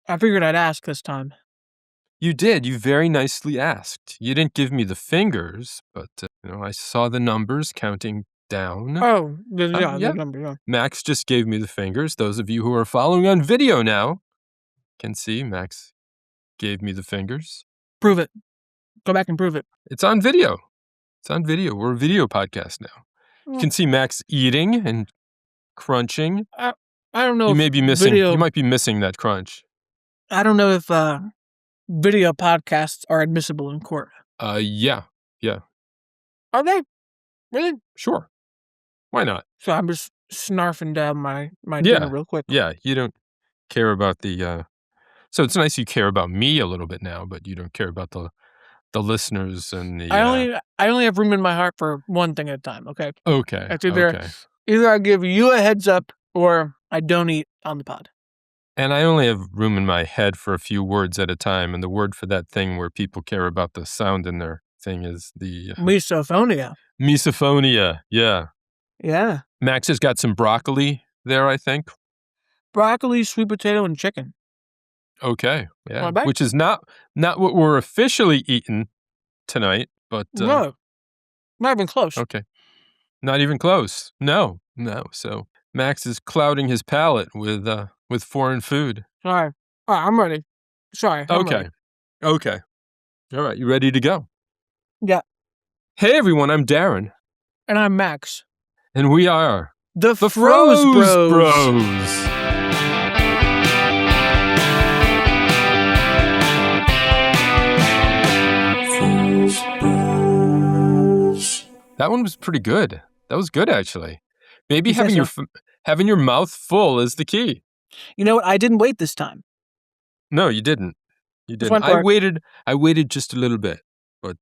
I figured I'd ask this time. You did. You very nicely asked. You didn't give me the fingers, but, I saw the numbers counting down. Oh, the Yeah. number, yeah. Max just gave me the fingers. Those of you who are following on video now can see Max gave me the fingers. Prove it. Go back and prove it. It's on video. We're a video podcast now. You can see Max eating and crunching. I don't know You if may be missing. video... You might be missing that crunch. I don't know if video podcasts are admissible in court. Yeah. Are they? Really? Sure. Why not? So I'm just snarfing down my dinner real quick. Yeah, you don't care about the... So it's nice you care about me a little bit now, but you don't care about the listeners and the... I only have room in my heart for one thing at a time, okay? Okay. It's either I give you a heads up or I don't eat on the pod. And I only have room in my head for a few words at a time, and the word for that thing where people care about the sound in their thing is the... Misophonia. Misophonia, yeah. Yeah. Max has got some broccoli there, I think. Broccoli, sweet potato, and chicken. Okay, yeah. Not Which is not what we're officially eating tonight, but... No, not even close. Okay. Not even close. No. So Max is clouding his palate with foreign food. Sorry. All right, I'm ready. Sorry. I'm ready. Okay. All right, you ready to go? Yeah. Hey, everyone, I'm Darren. And I'm Max. And we are... The Froze Bros. Bros. That one was pretty good. That was good, actually. Maybe having your mouth full is the key. You know what? I didn't wait this time. No, you didn't. I waited just a little bit, but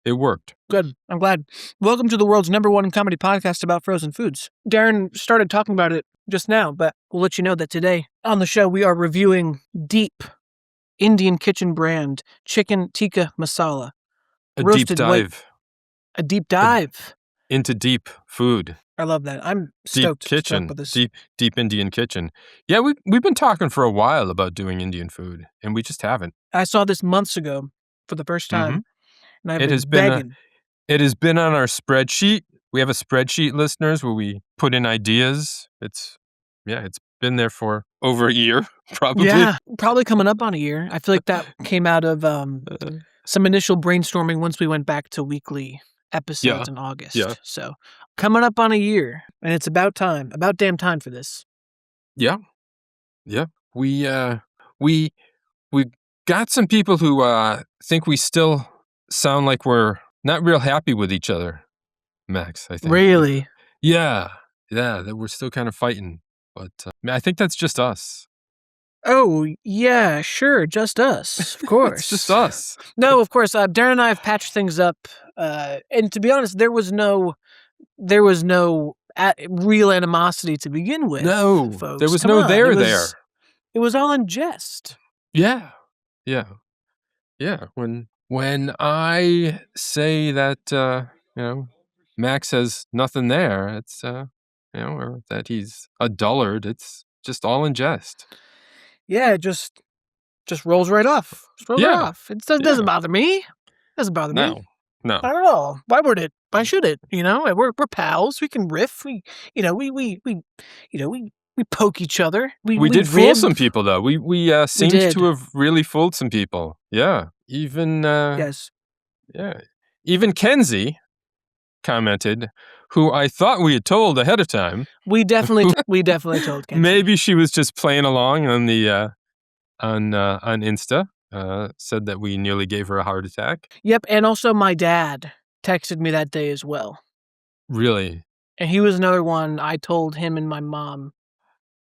it worked. Good. I'm glad. Welcome to the world's #1 comedy podcast about frozen foods. Darren started talking about it just now, but we'll let you know that today on the show we are reviewing Deep Indian kitchen brand chicken tikka masala. A deep dive. A deep dive. Into deep food. I love that. I'm stoked. Deep kitchen. With this. Deep Indian kitchen. Yeah, we've been talking for a while about doing Indian food, and we just haven't. I saw this months ago for the first time, and I've been begging. It has been on our spreadsheet. We have a spreadsheet, listeners, where we put in ideas. It's been there for over a year, probably. Yeah, probably coming up on a year. I feel like that came out of some initial brainstorming once we went back to weekly episodes in August. Yeah. So coming up on a year, and it's about damn time for this. Yeah. We got some people who think we still sound like we're not real happy with each other, Max, I think. Really? Yeah, that we're still kind of fighting, but I think that's just us. Oh, yeah, sure, just us, of course. It's just us. No, of course, Darren and I have patched things up, and to be honest, there was no real animosity to begin with. No, folks. there was Come no on. there there. It was all in jest. Yeah. When I say that, Max has nothing there, it's or that he's a dullard, it's just all in jest. Yeah, it just rolls right off. Right off. It doesn't bother me. It doesn't bother me. No. Not at all. Why would it? Why should it? We're pals. We can riff. We poke each other. We did fool rib. some people, though. We seemed to have really fooled some people. Yeah. Even yes. Yeah. Even Kenzie commented, who I thought we had told ahead of time. We definitely told Kenzie. Maybe she was just playing along on the on Insta. Said that we nearly gave her a heart attack. Yep, and also my dad texted me that day as well. Really? And he was another one. I told him and my mom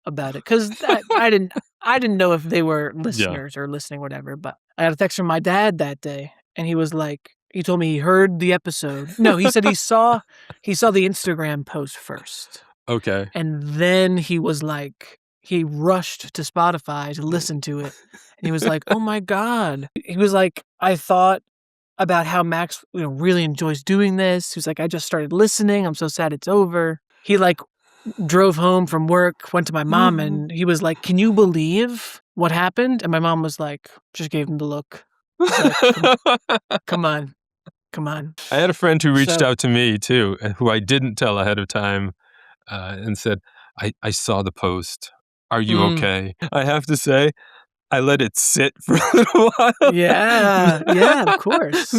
about it because I didn't know if they were listeners or listening, whatever. But I got a text from my dad that day, and he was like, he told me he heard the episode. No, he said he saw the Instagram post first. Okay. And then he was like, he rushed to Spotify to listen to it. And he was like, oh my God. He was like, I thought about how Max really enjoys doing this. He was like, I just started listening. I'm so sad it's over. He drove home from work, went to my mom, and he was like, can you believe what happened? And my mom was like, just gave him the look. Like, come on. I had a friend who reached out to me too, who I didn't tell ahead of time, and said, I saw the post. Are you okay? I have to say, I let it sit for a little while. Yeah, of course.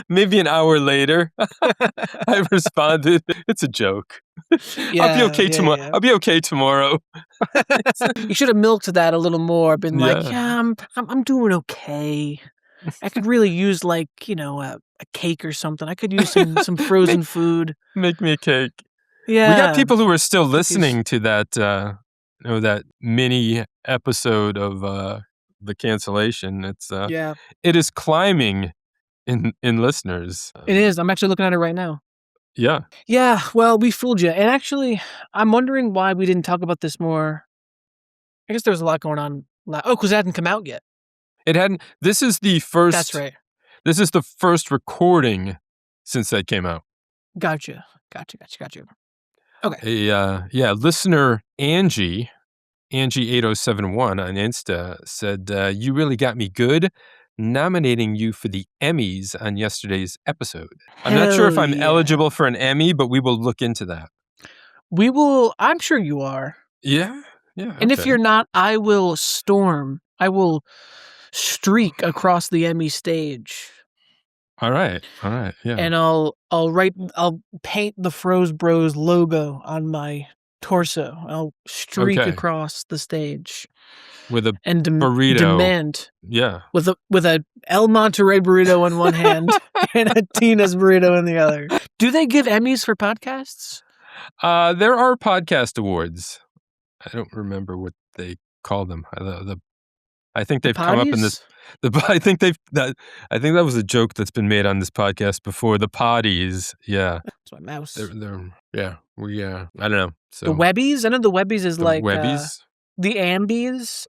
Maybe an hour later, I responded, it's a joke. I'll be okay tomorrow. Yeah. I'll be okay tomorrow. You should have milked that a little more. Been like, I'm doing okay. I could really use like, a cake or something. I could use some frozen food. Make me a cake. Yeah. We got people who are still listening to that, that mini episode of the cancellation. It is climbing in listeners. It is. I'm actually looking at it right now. Yeah. Yeah. Well, we fooled you. And actually, I'm wondering why we didn't talk about this more. I guess there was a lot going on. Because it hadn't come out yet. It hadn't. This is the first. That's right. This is the first recording since that came out. Gotcha. Okay. Listener Angie 8071 on Insta said, you really got me good, nominating you for the Emmys on yesterday's episode. I'm not sure if I'm eligible for an Emmy, but we will look into that. We will. I'm sure you are. Yeah. And if you're not, I will streak across the Emmy stage. All right. Yeah. And I'll paint the Froze Bros logo on my torso. I'll streak across the stage with a and burrito. Demand. Yeah. With a El Monterey burrito in one hand and a Tina's burrito in the other. Do they give Emmys for podcasts? There are podcast awards. I don't remember what they call them. I think they've come up in this. I think that was a joke that's been made on this podcast before. The potties, yeah. That's my mouse. I don't know. So the Webbies. I know the Webbies is like Webbies. The Ambies,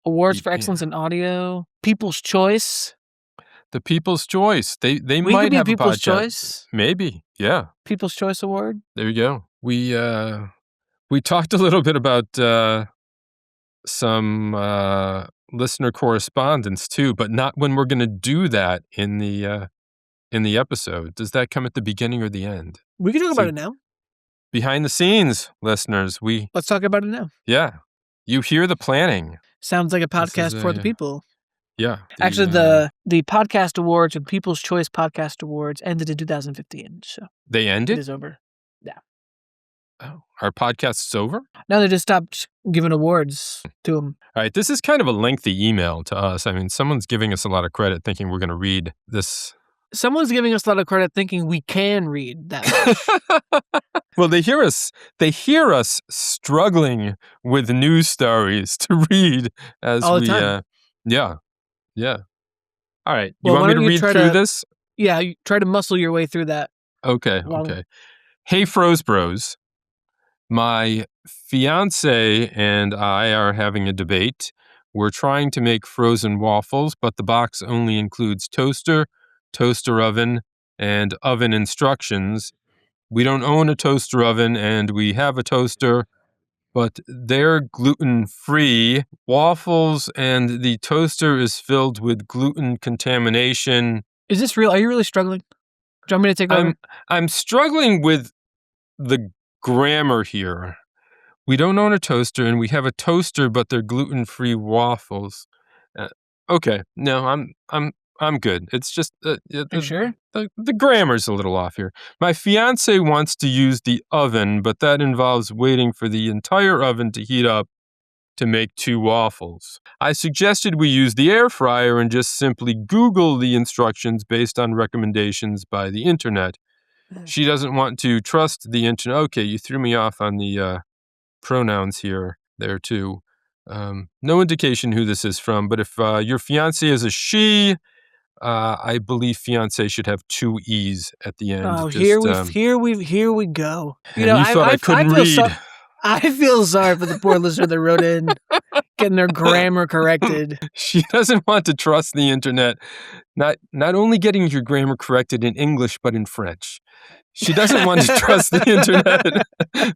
Awards for Excellence in Audio, People's Choice. The People's Choice. They we might could be have People's a podcast. Choice. Maybe, yeah. People's Choice Award. There you go. We talked a little bit about some listener correspondence too, but not when we're going to do that in the episode. Does that come at the beginning or the end? We can talk about it now. Behind the scenes, listeners. Let's talk about it now. Yeah, you hear the planning. Sounds like a podcast for the people. Yeah. Actually, the podcast awards or the People's Choice Podcast Awards ended in 2015. So they ended. It is over. Yeah. Oh, our podcast's over? No, they just stopped giving awards to them. All right, this is kind of a lengthy email to us. I mean, someone's giving us a lot of credit thinking we're going to read this. Someone's giving us a lot of credit thinking we can read that much. Well, they hear us struggling with news stories to read as all the time. Yeah. All right, you want me to read through this? Yeah, you try to muscle your way through that. Okay. Hey, Froze Bros. My fiance and I are having a debate. We're trying to make frozen waffles, but the box only includes toaster oven, and oven instructions. We don't own a toaster oven, and we have a toaster, but they're gluten-free waffles, and the toaster is filled with gluten contamination. Is this real? Are you really struggling? Do you want me to take over? I'm struggling with the grammar here. We don't own a toaster, and we have a toaster, but they're gluten-free waffles. Okay, no, I'm good. It's just you sure? The grammar's a little off here. My fiance wants to use the oven, but that involves waiting for the entire oven to heat up to make 2 waffles. I suggested we use the air fryer and just simply Google the instructions based on recommendations by the internet. She doesn't want to trust the internet. Okay, you threw me off on the pronouns here, there too. No indication who this is from, but if your fiance is a she, I believe fiance should have 2 E's at the end. Oh, here we go. You thought I couldn't read. I feel sorry for the poor listener that wrote in. Getting their grammar corrected. She doesn't want to trust the internet, not only getting your grammar corrected in English, but in French. She doesn't want to trust the internet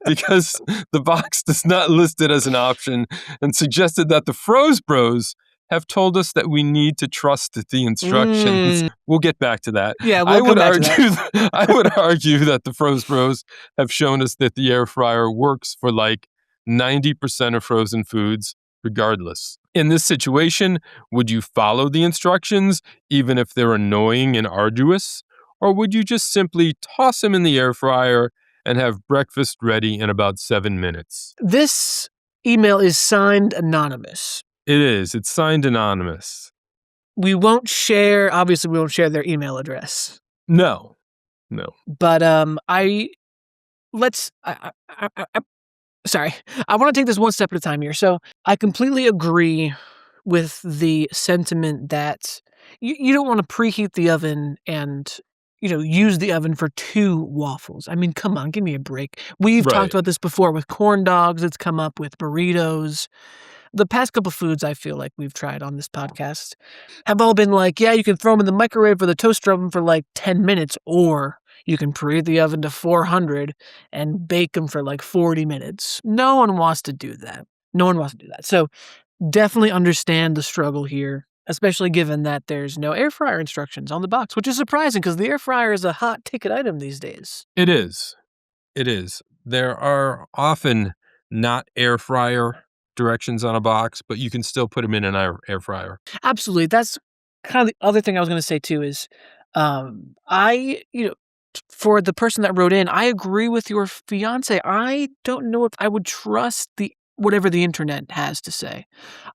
because the box does not list it as an option, and suggested that the Froze Bros have told us that we need to trust the instructions. We'll get back to that. Yeah, we'll come back to that. I would argue that the Froze Bros have shown us that the air fryer works for like 90% of frozen foods, regardless. In this situation, would you follow the instructions, even if they're annoying and arduous? Or would you just simply toss them in the air fryer and have breakfast ready in about 7 minutes? This email is signed anonymous. It is. It's signed anonymous. We won't share their email address. No. But sorry. I want to take this one step at a time here. So I completely agree with the sentiment that you don't want to preheat the oven and, use the oven for 2 waffles. I mean, come on, give me a break. We've Right. talked about this before with corn dogs. It's come up with burritos. The past couple foods I feel like we've tried on this podcast have all been like, yeah, you can throw them in the microwave or the toaster oven for like 10 minutes, or you can preheat the oven to 400 and bake them for like 40 minutes. No one wants to do that. So definitely understand the struggle here, especially given that there's no air fryer instructions on the box, which is surprising because the air fryer is a hot ticket item these days. It is. There are often not air fryer directions on a box, but you can still put them in an air fryer. Absolutely. That's kind of the other thing I was going to say too is, for the person that wrote in, I agree with your fiance. I don't know if I would trust whatever the internet has to say.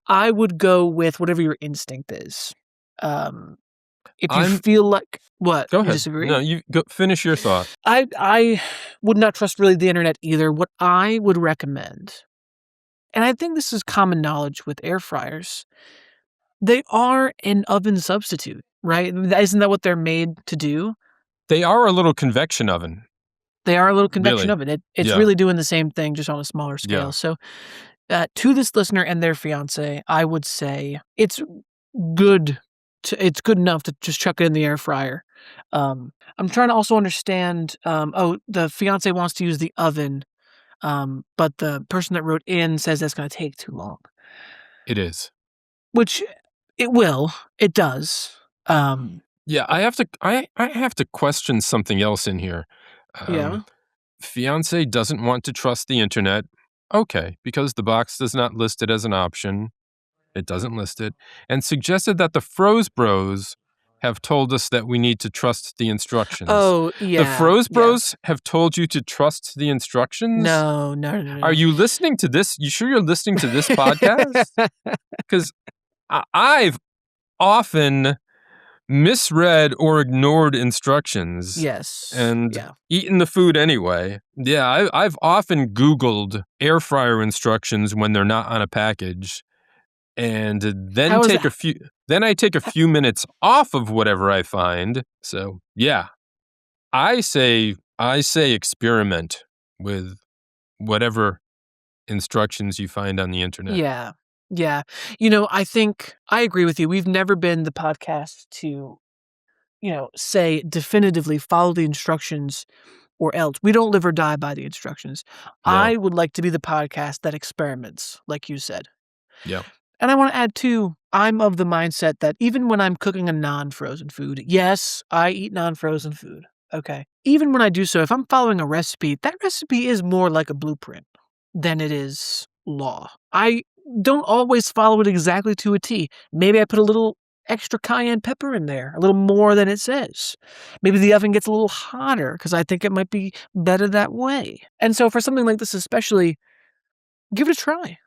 I would go with whatever your instinct is. If you feel like what? Go You ahead. disagree? No, you go finish your thought. I would not trust really the internet either. What I would recommend, and I think this is common knowledge with air fryers, they are an oven substitute, right? Isn't that what they're made to do? They are a little convection oven. They are a little convection Really? oven. It's Yeah. really doing the same thing, just on a smaller scale. Yeah. So, to this listener and their fiance, I would say it's good. It's good enough to just chuck it in the air fryer. I'm trying to also understand. The fiance wants to use the oven, but the person that wrote in says that's going to take too long. It is. Which it will. It does. Yeah, I have to question something else in here. Yeah. Fiance doesn't want to trust the internet. Okay, because the box does not list it as an option. It doesn't list it. And suggested that the Froze Bros have told us that we need to trust the instructions. Oh, yeah. The Froze Bros have told you to trust the instructions? No. Are you listening to this? You sure you're listening to this podcast? Because I've often misread or ignored instructions. Yes. And yeah. eaten the food anyway. Yeah, I've often Googled air fryer instructions when they're not on a package, and then I take a few minutes off of whatever I find. So yeah, I say experiment with whatever instructions you find on the internet. Yeah. I think I agree with you. We've never been the podcast to, say definitively follow the instructions or else. We don't live or die by the instructions. No. I would like to be the podcast that experiments, like you said. Yeah. And I want to add too, I'm of the mindset that even when I'm cooking a non-frozen food, yes, I eat non-frozen food. Okay. Even when I do so, if I'm following a recipe, that recipe is more like a blueprint than it is law. I don't always follow it exactly to a T. Maybe I put a little extra cayenne pepper in there, a little more than it says. Maybe the oven gets a little hotter because I think it might be better that way. And so for something like this especially, give it a try.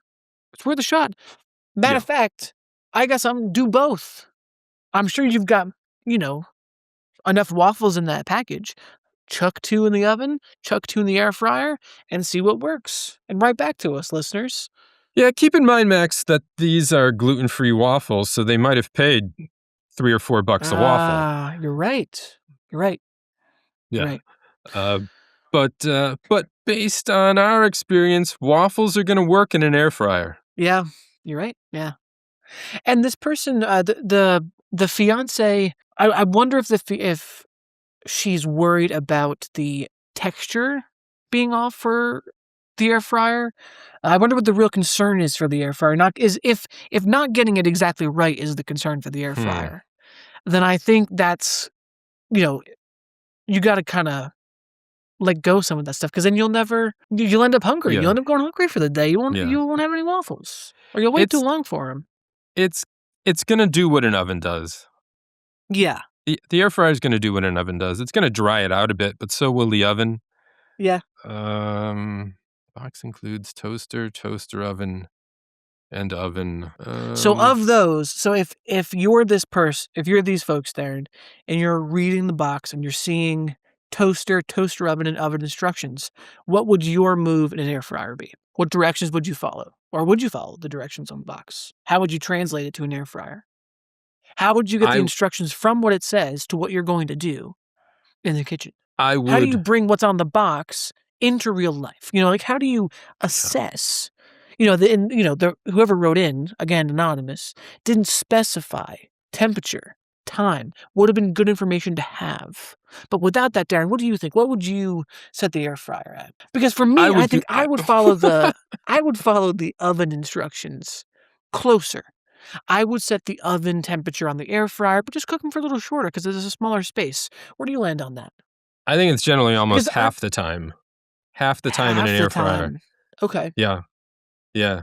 It's worth a shot. Matter of fact, I guess I'm do both. I'm sure you've got, enough waffles in that package. Chuck 2 in the oven, chuck 2 in the air fryer, and see what works. And write back to us, listeners. Yeah, keep in mind, Max, that these are gluten-free waffles, so they might have paid $3 or $4 a waffle. Ah, you're right. Yeah. Right. But based on our experience, waffles are going to work in an air fryer. Yeah. You're right. Yeah. And this person, the fiance, I wonder if she's worried about the texture being off for the air fryer. I wonder what the real concern is for the air fryer. Not is if not getting it exactly right is the concern for the air fryer, then I think that's, you got to kind of let go some of that stuff, because then you'll end up hungry. You'll Yeah. end up going hungry for the day. You Yeah. won't have any waffles, or you'll wait too long for them. It's gonna do what an oven does. Yeah. The air fryer is gonna do what an oven does. It's gonna dry it out a bit, but so will the oven. Yeah. Box includes toaster, oven, and oven. So of those, so if you're this person, if you're these folks there, and you're reading the box and you're seeing toaster oven, and oven instructions, what would your move in an air fryer be? What directions would you follow? Or would you follow the directions on the box? How would you translate it to an air fryer? How would you get the I instructions from what it says to what you're going to do in the kitchen? I How do you would. bring what's on the box into real life? Like, how do you assess? Whoever wrote in, again, anonymous, didn't specify temperature, time. Would have been good information to have. But without that, Darren, what do you think? What would you set the air fryer at? Because for me, I think I would follow the oven instructions closer. I would set the oven temperature on the air fryer, but just cook them for a little shorter because there's a smaller space. Where do you land on that? I think it's generally almost half the time. Half the time in an air fryer. Okay. Yeah. Yeah.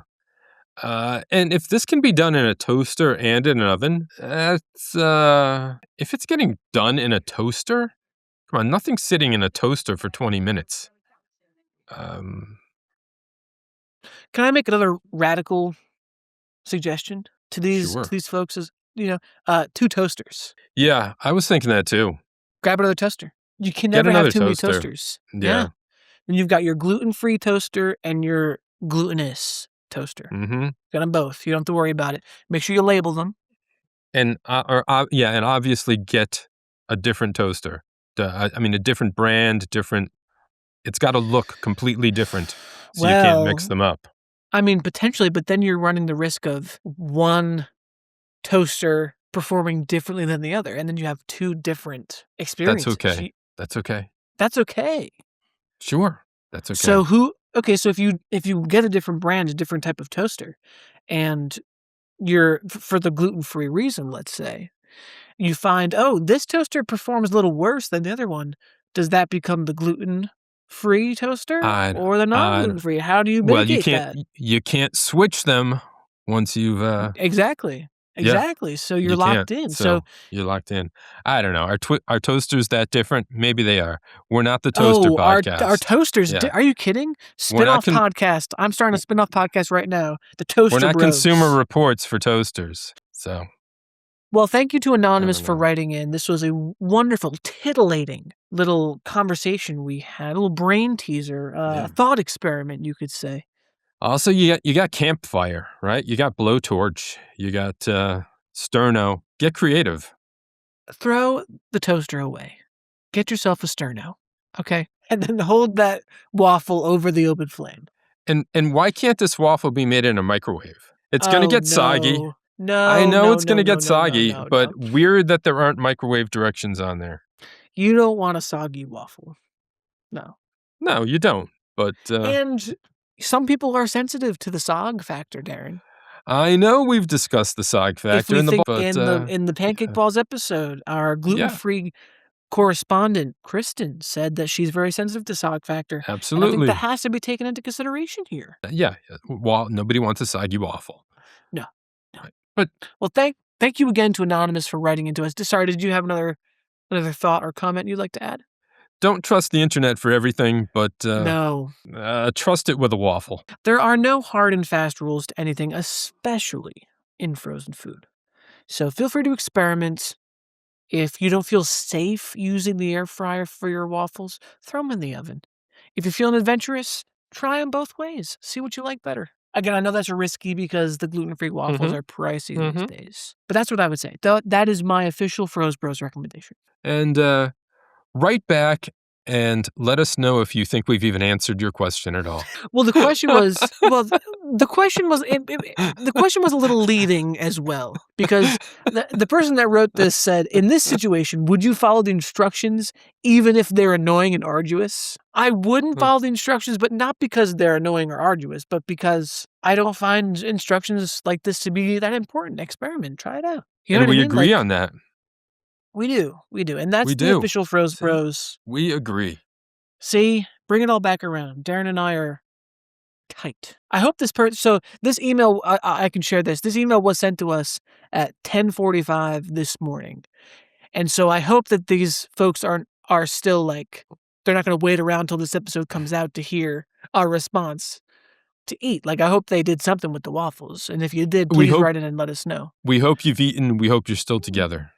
And if this can be done in a toaster and in an oven, if it's getting done in a toaster, come on, nothing's sitting in a toaster for 20 minutes. Can I make another radical suggestion to these Sure. folks? As 2 toasters. Yeah, I was thinking that too. Grab another toaster. You can Get never have another too many toaster. toasters. Yeah. And you've got your gluten-free toaster and your glutinous toaster. Mm-hmm. Got them both. You don't have to worry about it. Make sure you label them. And and obviously get a different toaster. I mean, a different brand, different. It's got to look completely different, so you can't mix them up. I mean, potentially, but then you're running the risk of one toaster performing differently than the other, and then you have 2 different experiences. That's okay. That's okay. That's okay. Sure, that's okay. So if you get a different brand, a different type of toaster, and you're for the gluten-free reason, let's say, you find, this toaster performs a little worse than the other one. Does that become the gluten-free toaster or the non-gluten-free? How do you mitigate that? You can't switch them once you've Exactly. So you're locked in. So you're locked in. I don't know. Are toasters that different? Maybe they are. We're not the toaster podcast. Our toasters. Yeah. Are you kidding? Spin-off podcast. I'm starting a spin-off podcast right now. The Toaster We're not Bros. Consumer Reports for toasters. So. Well, thank you to Anonymous for writing in. This was a wonderful, titillating little conversation we had, a little brain teaser, a thought experiment, you could say. Also, you got campfire, right? You got blowtorch. You got sterno. Get creative. Throw the toaster away. Get yourself a sterno, okay? And then hold that waffle over the open flame. And why can't this waffle be made in a microwave? It's going to get soggy. No, I know it's going to get soggy, but weird that there aren't microwave directions on there. You don't want a soggy waffle. No. No, you don't. But and some people are sensitive to the sog factor, Darren. I know we've discussed the sog factor in the Pancake Balls episode. Our gluten-free correspondent, Kristen, said that she's very sensitive to sog factor. Absolutely. And I think that has to be taken into consideration here. Yeah. Well, nobody wants a soggy waffle. No. Right. But thank you again to Anonymous for writing into us. Sorry, did you have another thought or comment you'd like to add? Don't trust the internet for everything, but no. Trust it with a waffle. There are no hard and fast rules to anything, especially in frozen food. So feel free to experiment. If you don't feel safe using the air fryer for your waffles, throw them in the oven. If you're feeling adventurous, try them both ways. See what you like better. Again, I know that's risky because the gluten-free waffles are pricey these days. But that's what I would say. That is my official Froze Bros recommendation. And write back And let us know if you think we've even answered your question at all. Well, the question was the question was the question was a little leading as well, because the person that wrote this said, "In this situation, would you follow the instructions even if they're annoying and arduous?" I wouldn't follow the instructions, but not because they're annoying or arduous, but because I don't find instructions like this to be that important. Experiment, try it out. You know And what I we mean? agree on that. We do, and We that's the do. official Froze See? Bros. We agree. See, bring it all back around. Darren and I are tight. I hope so this email, I can share this. This email was sent to us at 10:45 this morning. And so I hope that these folks are still like, they're not going to wait around till this episode comes out to hear our response to eat. Like, I hope they did something with the waffles. And if you did, We please hope write in and let us know. we hope you've eaten. We hope you're still together.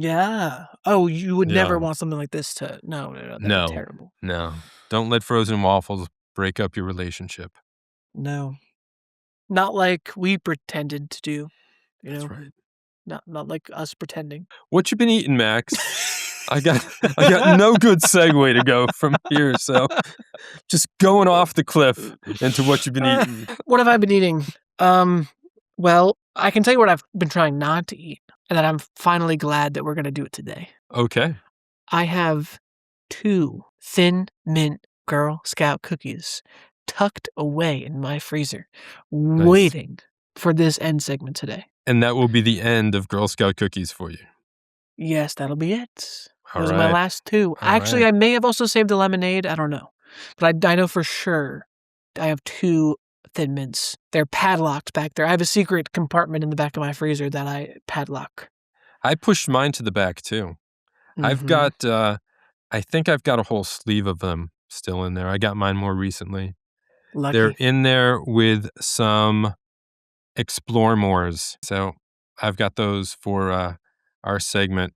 Yeah. Oh, you would never Yeah. want something like this to. No, that'd be No. terrible. No. Don't let frozen waffles break up your relationship. No. Not like we pretended to do, you know? That's right. Not like us pretending. What you been eating, Max? I got no good segue to go from here, so just going off the cliff into what you've been eating. What have I been eating? Well, I can tell you what I've been trying not to eat, and that I'm finally glad that we're going to do it today. Okay. I have 2 Thin Mint Girl Scout cookies tucked away in my freezer, waiting for this end segment today. And that will be the end of Girl Scout cookies for you. Yes, that'll be it. All Those are my right. last 2. All Actually, right. I may have also saved the lemonade. I don't know. But I know for sure I have 2 Thin Mints. They're padlocked back there. I have a secret compartment in the back of my freezer that I padlock. I pushed mine to the back, too. I've got, I think I've got a whole sleeve of them still in there. I got mine more recently. Lucky. They're in there with some Explore Mores. So I've got those for our segment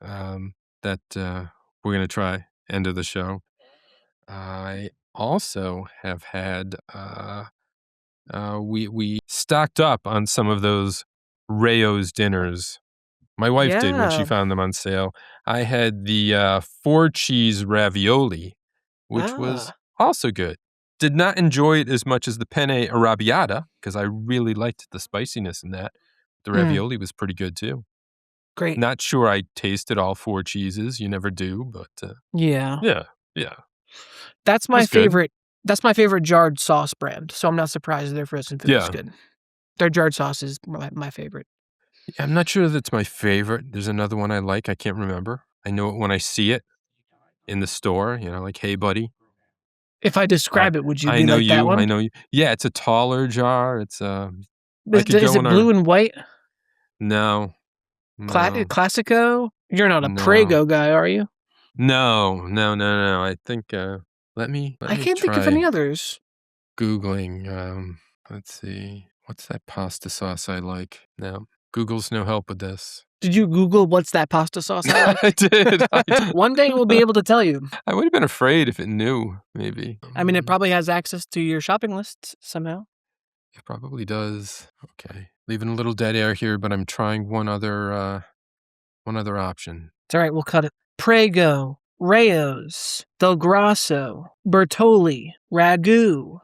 that we're going to try end of the show. I also have had, we stocked up on some of those Rayo's dinners. My wife did when she Yeah. found them on sale. I had the 4-cheese ravioli, which was also good. Did not enjoy it as much as the penne arrabbiata because I really liked the spiciness in that. The ravioli was pretty good too. Great. Not sure I tasted all 4 cheeses. You never do, but Yeah. yeah. That's my That's good. favorite. That's my favorite jarred sauce brand. So I'm not surprised their frozen food is Yeah. good. Their jarred sauce is my favorite. Yeah, I'm not sure that's my favorite. There's another one I like. I can't remember. I know it when I see it in the store, like, "Hey, buddy." If I describe it, would you I be know like that you. I one? know you. Yeah, it's a taller jar. It's I could Is go it in blue our. and white? No, no, Classico? You're not a no, Prego guy, are you? no. I think let me I can't think of any try others. Googling. Let's see. What's that pasta sauce I like? No, Google's no help with this. Did you Google what's that pasta sauce I like? I did. One day it will be able to tell you. I would have been afraid if it knew, maybe. I mean, it probably has access to your shopping list somehow. It probably does. Okay. Leaving a little dead air here, but I'm trying one other option. It's all right, we'll cut it. Prego, Rayo's, Del Grasso, Bertoli, Ragu,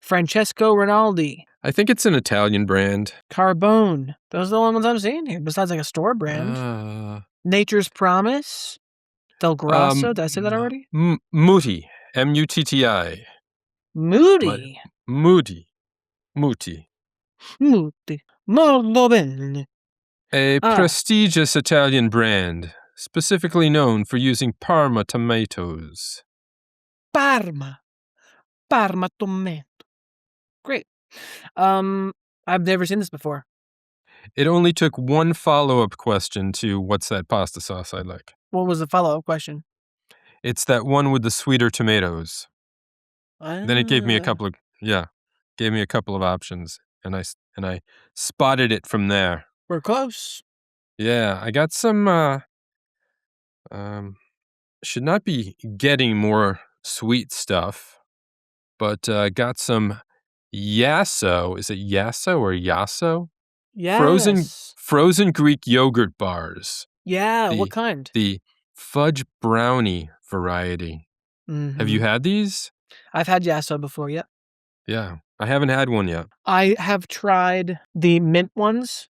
Francesco Rinaldi, I think it's an Italian brand. Carbone. Those are the only ones I'm seeing here, besides like a store brand. Nature's Promise, Del Grasso. Did I say that already? Mutti. M-U-T-T-I. Moody. Mutti. Molto bene. A prestigious Italian brand, specifically known for using Parma tomatoes. Parma tomato. Great. I've never seen this before. It only took one follow-up question to what's that pasta sauce I like. What was the follow-up question? It's that one with the sweeter tomatoes. Then it gave me a couple of options, and I spotted it from there. We're close. Yeah, I got some. Should not be getting more sweet stuff, but got some Yasso. Is it Yasso or Yasso? Yes. Frozen Greek yogurt bars. Yeah, what kind? The fudge brownie variety. Have you Mhm. had these? I've had yasso before, yep. Yeah. I haven't had one yet. I have tried the mint ones.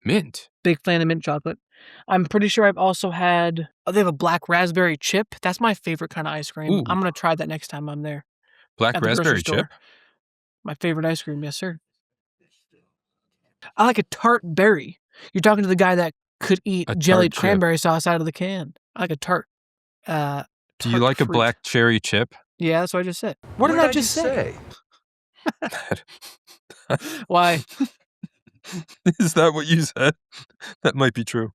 Mint. Big fan of mint chocolate. I'm pretty sure I've also had they have a black raspberry chip. That's my favorite kinda ice cream. Ooh, I'm gonna try that next time I'm there black at the grocery raspberry chip? store. My favorite ice cream, yes, sir. I like a tart berry. You're talking to the guy that could eat A tart jellied chip. cranberry sauce out of the can. I like a uh, Do you tart like a fruit. black cherry chip? Yeah, that's what I just said. What did I just say? Why? Is that what you said? That might be true.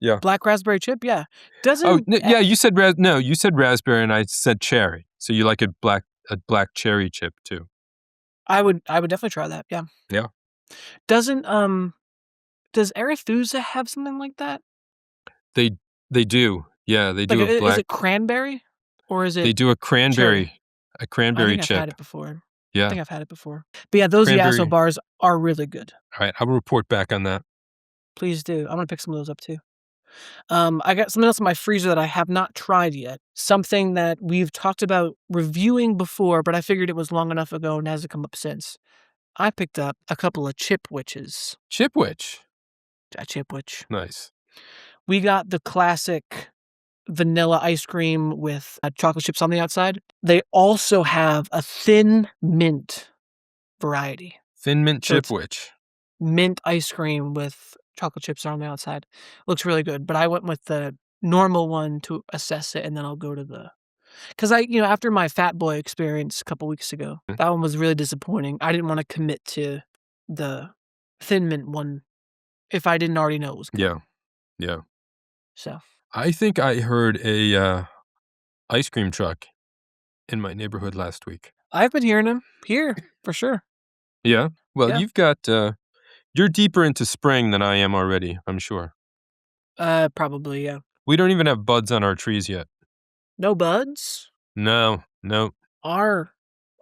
Yeah. Black raspberry chip? Yeah. Oh, Doesn't yeah, you said no, you said raspberry and I said cherry. So you like a black cherry chip too. I would definitely try that, yeah. Yeah. Doesn't, does Arethusa have something like that? They they do. Yeah, they Like, do a is black it cranberry? Or is they it do a cherry? I cranberry think I've had chip. it before. I Yeah. think I've had it before. But yeah, those Yasso Cranberry. bars are really good. All right, I'll report back on that. Please do. I'm gonna pick some of those up too. I got something else in my freezer that I have not tried yet. Something that we've talked about reviewing before, but I figured it was long enough ago and hasn't come up since. I picked up a couple of chip witches. Chipwich. A chip witch. Nice. We got the classic vanilla ice cream with chocolate chips on the outside. They also have a thin mint variety. Thin mint So it's chipwich. mint ice cream with chocolate chips on the outside. Looks really good, but I went with the normal one to assess it, and then I'll go to the because after my Fat Boy experience a couple weeks ago, Mm, that one was really disappointing. I didn't wanna commit to the Thin Mint one if I didn't already know it was good. Yeah. Yeah. So, I think I heard a ice cream truck in my neighborhood last week. I've been hearing him here for sure. Yeah. Well, Yeah. you've got you're deeper into spring than I am already, I'm sure. Probably, yeah. We don't even have buds on our trees yet. No buds? No. Nope. Our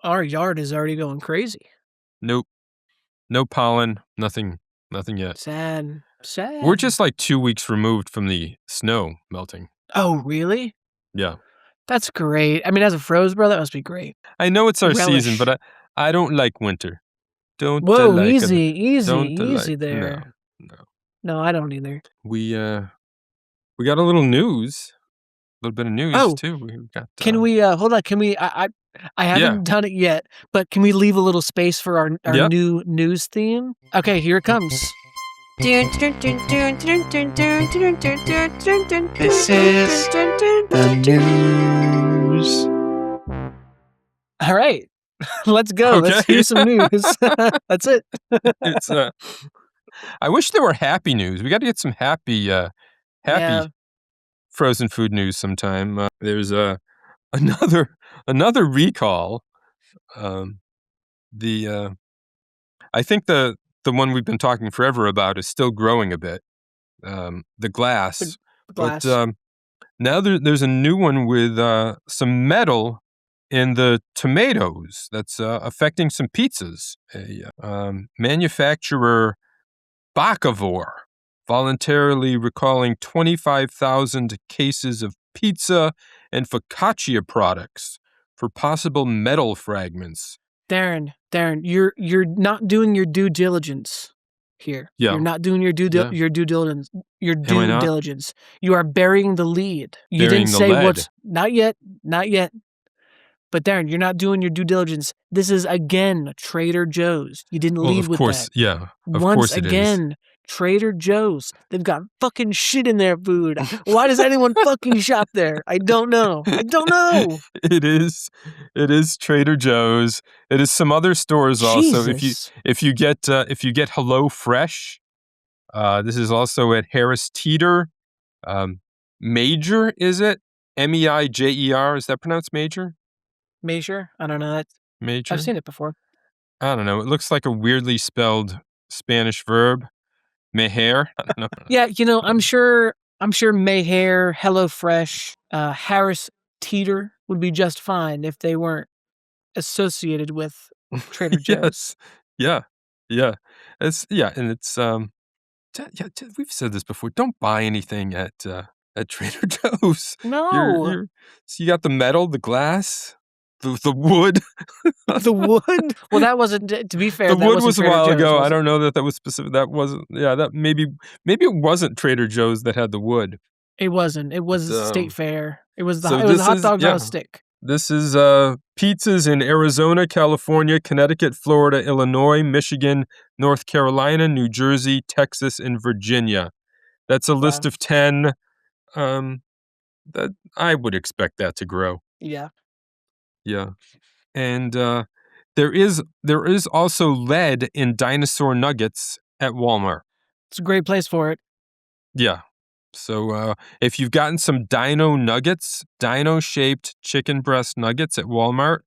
our yard is already going crazy. Nope. No pollen, nothing yet. Sad. We're Sad. just like 2 weeks removed from the snow melting. Oh, really? Yeah. That's great. I mean, as a froze bro, that must be great. I know it's our season, Relish. but I don't like winter. Don't Whoa, like it. easy, easy, Don't like easy no. there. No. No, I don't either. We got a little news. A little bit of news Oh, too. We got can we, hold on, can we I yeah. haven't done it yet, but can we leave a little space for our Yep. new news theme? Okay, here it comes. This is the news. All right. Let's go. Let's Okay. hear some news. That's it. It's I wish there were happy news. We got to get some happy Yeah. frozen food news sometime. There's another recall. Um, the I think the one we've been talking forever about is still growing a bit. The The glass, but glass. now there's a new one with some metal in the tomatoes that's affecting some pizzas. A manufacturer Bakavor voluntarily recalling 25,000 cases of pizza and focaccia products for possible metal fragments. Darren, you're not doing your due diligence here. You're Yeah, not doing your yeah. due diligence. Your Am I due not? diligence. You are burying the lead. You didn't Burying the say lead. what's not yet, not yet. But Darren, you're not doing your due diligence. This is again Trader Joe's. You didn't Well, lead of with course, that. yeah, of Once course it is. again, Trader Joe's. They've got fucking shit in their food. Why does anyone fucking shop there? I don't know. I don't know. It is Trader Joe's. It is some other stores also. Jesus. If you get Hello Fresh, this is also at Harris Teeter. Major, is it? Meijer? Is that pronounced Major? Measure? I don't know. I've Major? seen it before. I don't know. It looks like a weirdly spelled Spanish verb. Mejer? I don't know. Yeah, I'm sure Mayhair, HelloFresh, Harris Teeter would be just fine if they weren't associated with Trader Joe's. Yes. Yeah. Yeah. And it's yeah, we've said this before. Don't buy anything at at Trader Joe's. No. So you got the metal, the glass, the wood. The wood? Well, that wasn't, to be fair, The that wood wasn't was a Trader while Joe's, ago. was I it? don't know that was specific. That wasn't. Yeah, that maybe it wasn't Trader Joe's that had the wood. It wasn't. It was State Fair. It was So it was this hot is dogs on a stick. This is pizzas in Arizona, California, Connecticut, Florida, Illinois, Michigan, North Carolina, New Jersey, Texas, and Virginia. That's a list Wow. of 10. That I would expect that to grow. Yeah. Yeah. And there is also lead in dinosaur nuggets at Walmart. It's a great place for it. Yeah. So if you've gotten some dino nuggets, dino-shaped chicken breast nuggets at Walmart,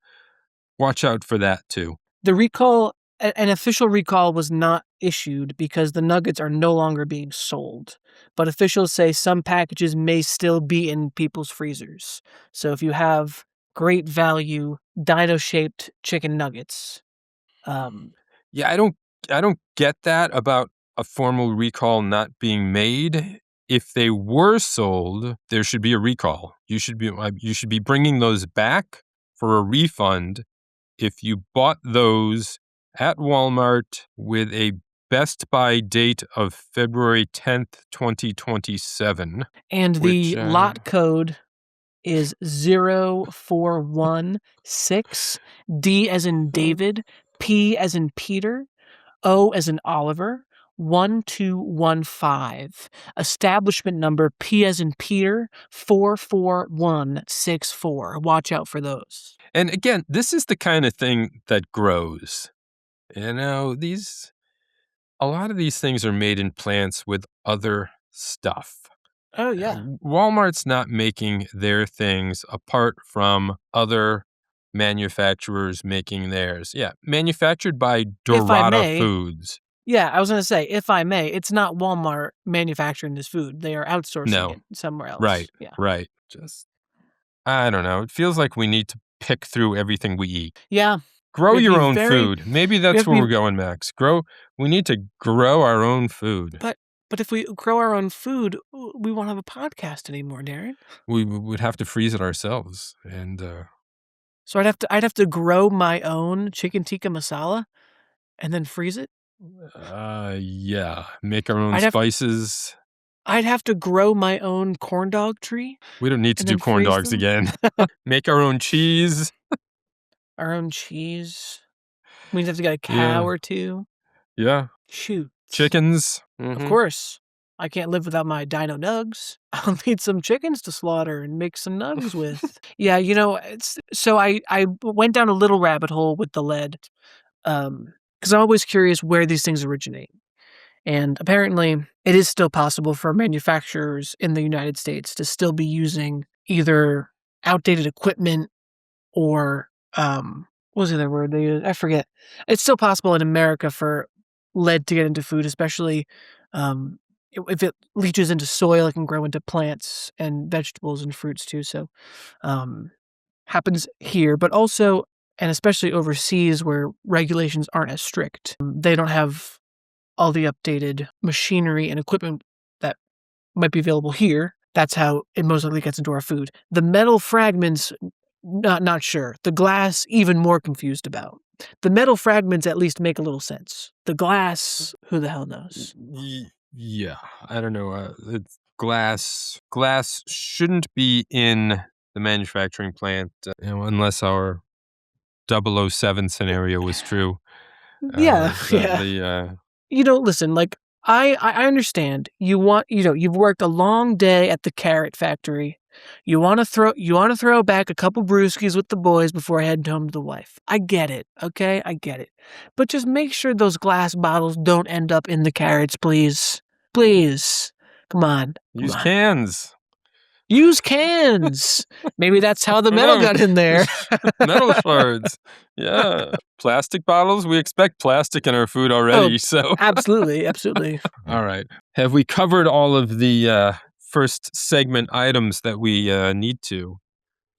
watch out for that too. The recall, an official recall was not issued because the nuggets are no longer being sold. But officials say some packages may still be in people's freezers. So if you have great value dino-shaped chicken nuggets, Yeah, I don't get that about a formal recall not being made. If they were sold, there should be a recall. You should be bringing those back for a refund if you bought those at Walmart with a Best Buy date of February 10th, 2027. and Which, the lot code is 0416 D as in David, P as in Peter, O as in Oliver, 1215. Establishment number P as in Peter, 44164. Watch out for those. And again, this is the kind of thing that grows. You know, a lot of these things are made in plants with other stuff. Oh, yeah. Walmart's not making their things apart from other manufacturers making theirs. Yeah, manufactured by Dorada Foods. Yeah, I was going to say, if I may, it's not Walmart manufacturing this food. They are outsourcing it somewhere else. Right, Yeah. right. Just, I don't know. It feels like we need to pick through everything we eat. Yeah. Grow your own food. Maybe that's where we're going, Max. We need to grow our own food. But if we grow our own food, we won't have a podcast anymore, Darren. We would have to freeze it ourselves, and so I'd have to grow my own chicken tikka masala, and then freeze it. Yeah, make our own spices. I'd have to grow my own corn dog tree. We don't need to do corn dogs again. Make our own cheese. Our own cheese. We'd have to get a cow or two. Yeah. Shoot. Chickens. Of course. I can't live without my dino nugs. I'll need some chickens to slaughter and make some nugs with. Yeah, you know, so I went down a little rabbit hole with the lead because I'm always curious where these things originate. And apparently, it is still possible for manufacturers in the United States to still be using either outdated equipment or what was the other word they used? I forget. It's still possible in America for lead to get into food, especially if it leaches into soil, it can grow into plants and vegetables and fruits too. So happens here, but also and especially overseas where regulations aren't as strict. They don't have all the updated machinery and equipment that might be available here. That's how it most likely gets into our food. The metal fragments, not sure. The glass, even more confused about. The metal fragments at least make a little sense. The glass, who the hell knows? Yeah, I don't know. It's glass. Glass shouldn't be in the manufacturing plant, unless our 007 scenario was true. Yeah. Listen, like I understand. You've worked a long day at the carrot factory. You want to throw back a couple brewskis with the boys before heading home to the wife. I get it, okay? I get it. But just make sure those glass bottles don't end up in the carrots, please. Please. Come on. Use cans. Use cans. Maybe that's how the metal got in there. Metal shards. Yeah. Plastic bottles. We expect plastic in our food already. So absolutely. All right. Have we covered all of the first segment items that we need to?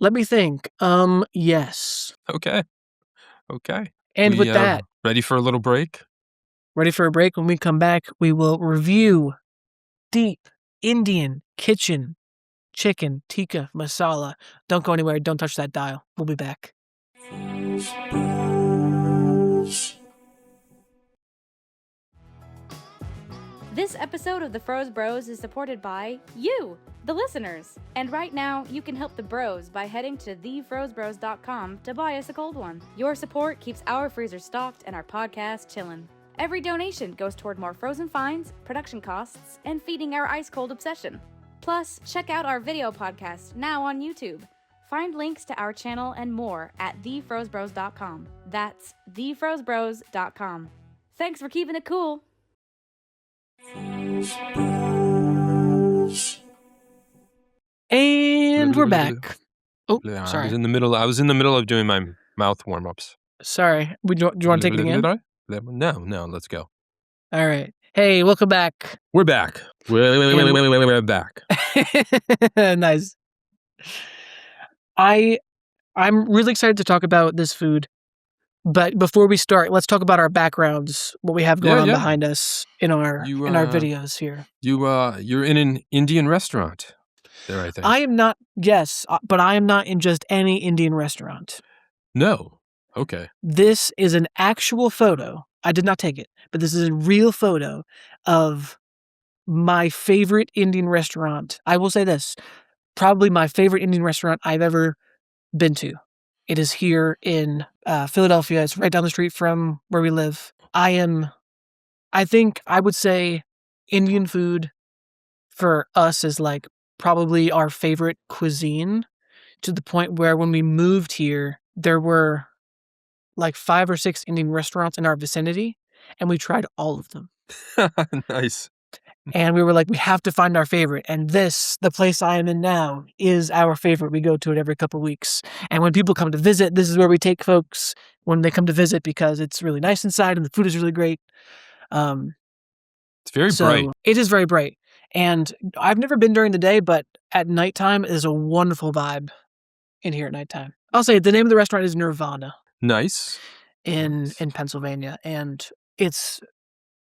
Let me think. Yes. Okay. And with that, ready for a little break? Ready for a break. When we come back, we will review Deep Indian Kitchen chicken tikka masala. Don't go anywhere. Don't touch that dial. We'll be back. This episode of the Froze Bros is supported by you, the listeners. And right now, you can help the bros by heading to thefrozebros.com to buy us a cold one. Your support keeps our freezer stocked and our podcast chillin'. Every donation goes toward more frozen finds, production costs, and feeding our ice-cold obsession. Plus, check out our video podcast now on YouTube. Find links to our channel and more at thefrozebros.com. That's thefrozebros.com. Thanks for keeping it cool. And we're back. Oh, I sorry. was in the middle of doing my mouth warm-ups. Sorry. Do you want to take it again? No, let's go. All right. Hey, welcome back. We're back. We're back. Nice. I'm really excited to talk about this food. But before we start, let's talk about our backgrounds, what we have going on behind us in our videos here. You're in an Indian restaurant there, I think. I am not, yes, but I am not in just any Indian restaurant. No. Okay. This is an actual photo. I did not take it, but this is a real photo of my favorite Indian restaurant. I will say this, probably my favorite Indian restaurant I've ever been to. It is here in Philadelphia. It's right down the street from where we live. I think I would say Indian food for us is like probably our favorite cuisine, to the point where when we moved here, there were like 5 or 6 Indian restaurants in our vicinity, and we tried all of them. Nice. And we were like, we have to find our favorite. And this, the place I am in now, is our favorite. We go to it every couple of weeks. And when people come to visit, this is where we take folks when they come to visit, because it's really nice inside and the food is really great. It's very bright. It is very bright. And I've never been during the day, but at nighttime is a wonderful vibe in here at nighttime. I'll say the name of the restaurant is Nirvana. Nice. In Pennsylvania. And it's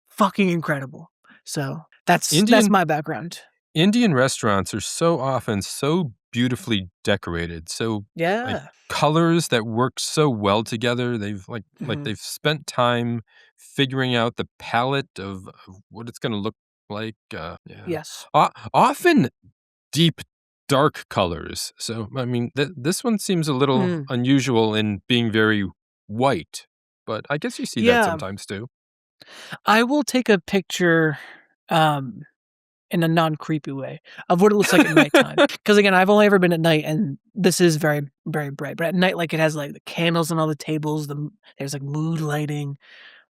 fucking incredible. So that's my background. Indian restaurants are so often so beautifully decorated. So like, colors that work so well together. They've they've spent time figuring out the palette of what it's going to look like. Yes. Often deep, dark colors. So, I mean, this one seems a little unusual in being very white, but I guess you see that sometimes too. I will take a picture in a non-creepy way of what it looks like at nighttime. Because again, I've only ever been at night, and this is very, very bright. But at night, like, it has like the candles on all the tables. There's like mood lighting.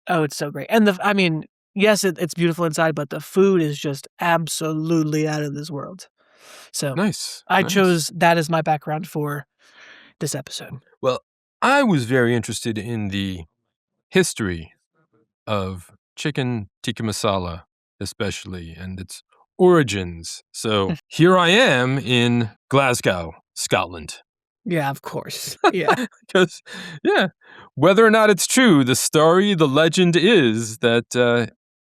Oh, it's so great. And yes, it's beautiful inside, but the food is just absolutely out of this world. So nice. I chose that as my background for this episode. Well, I was very interested in the history of chicken tikka masala, especially, and its origins. So here I am in Glasgow, Scotland. Yeah, of course. Yeah. Because, whether or not it's true, the legend is that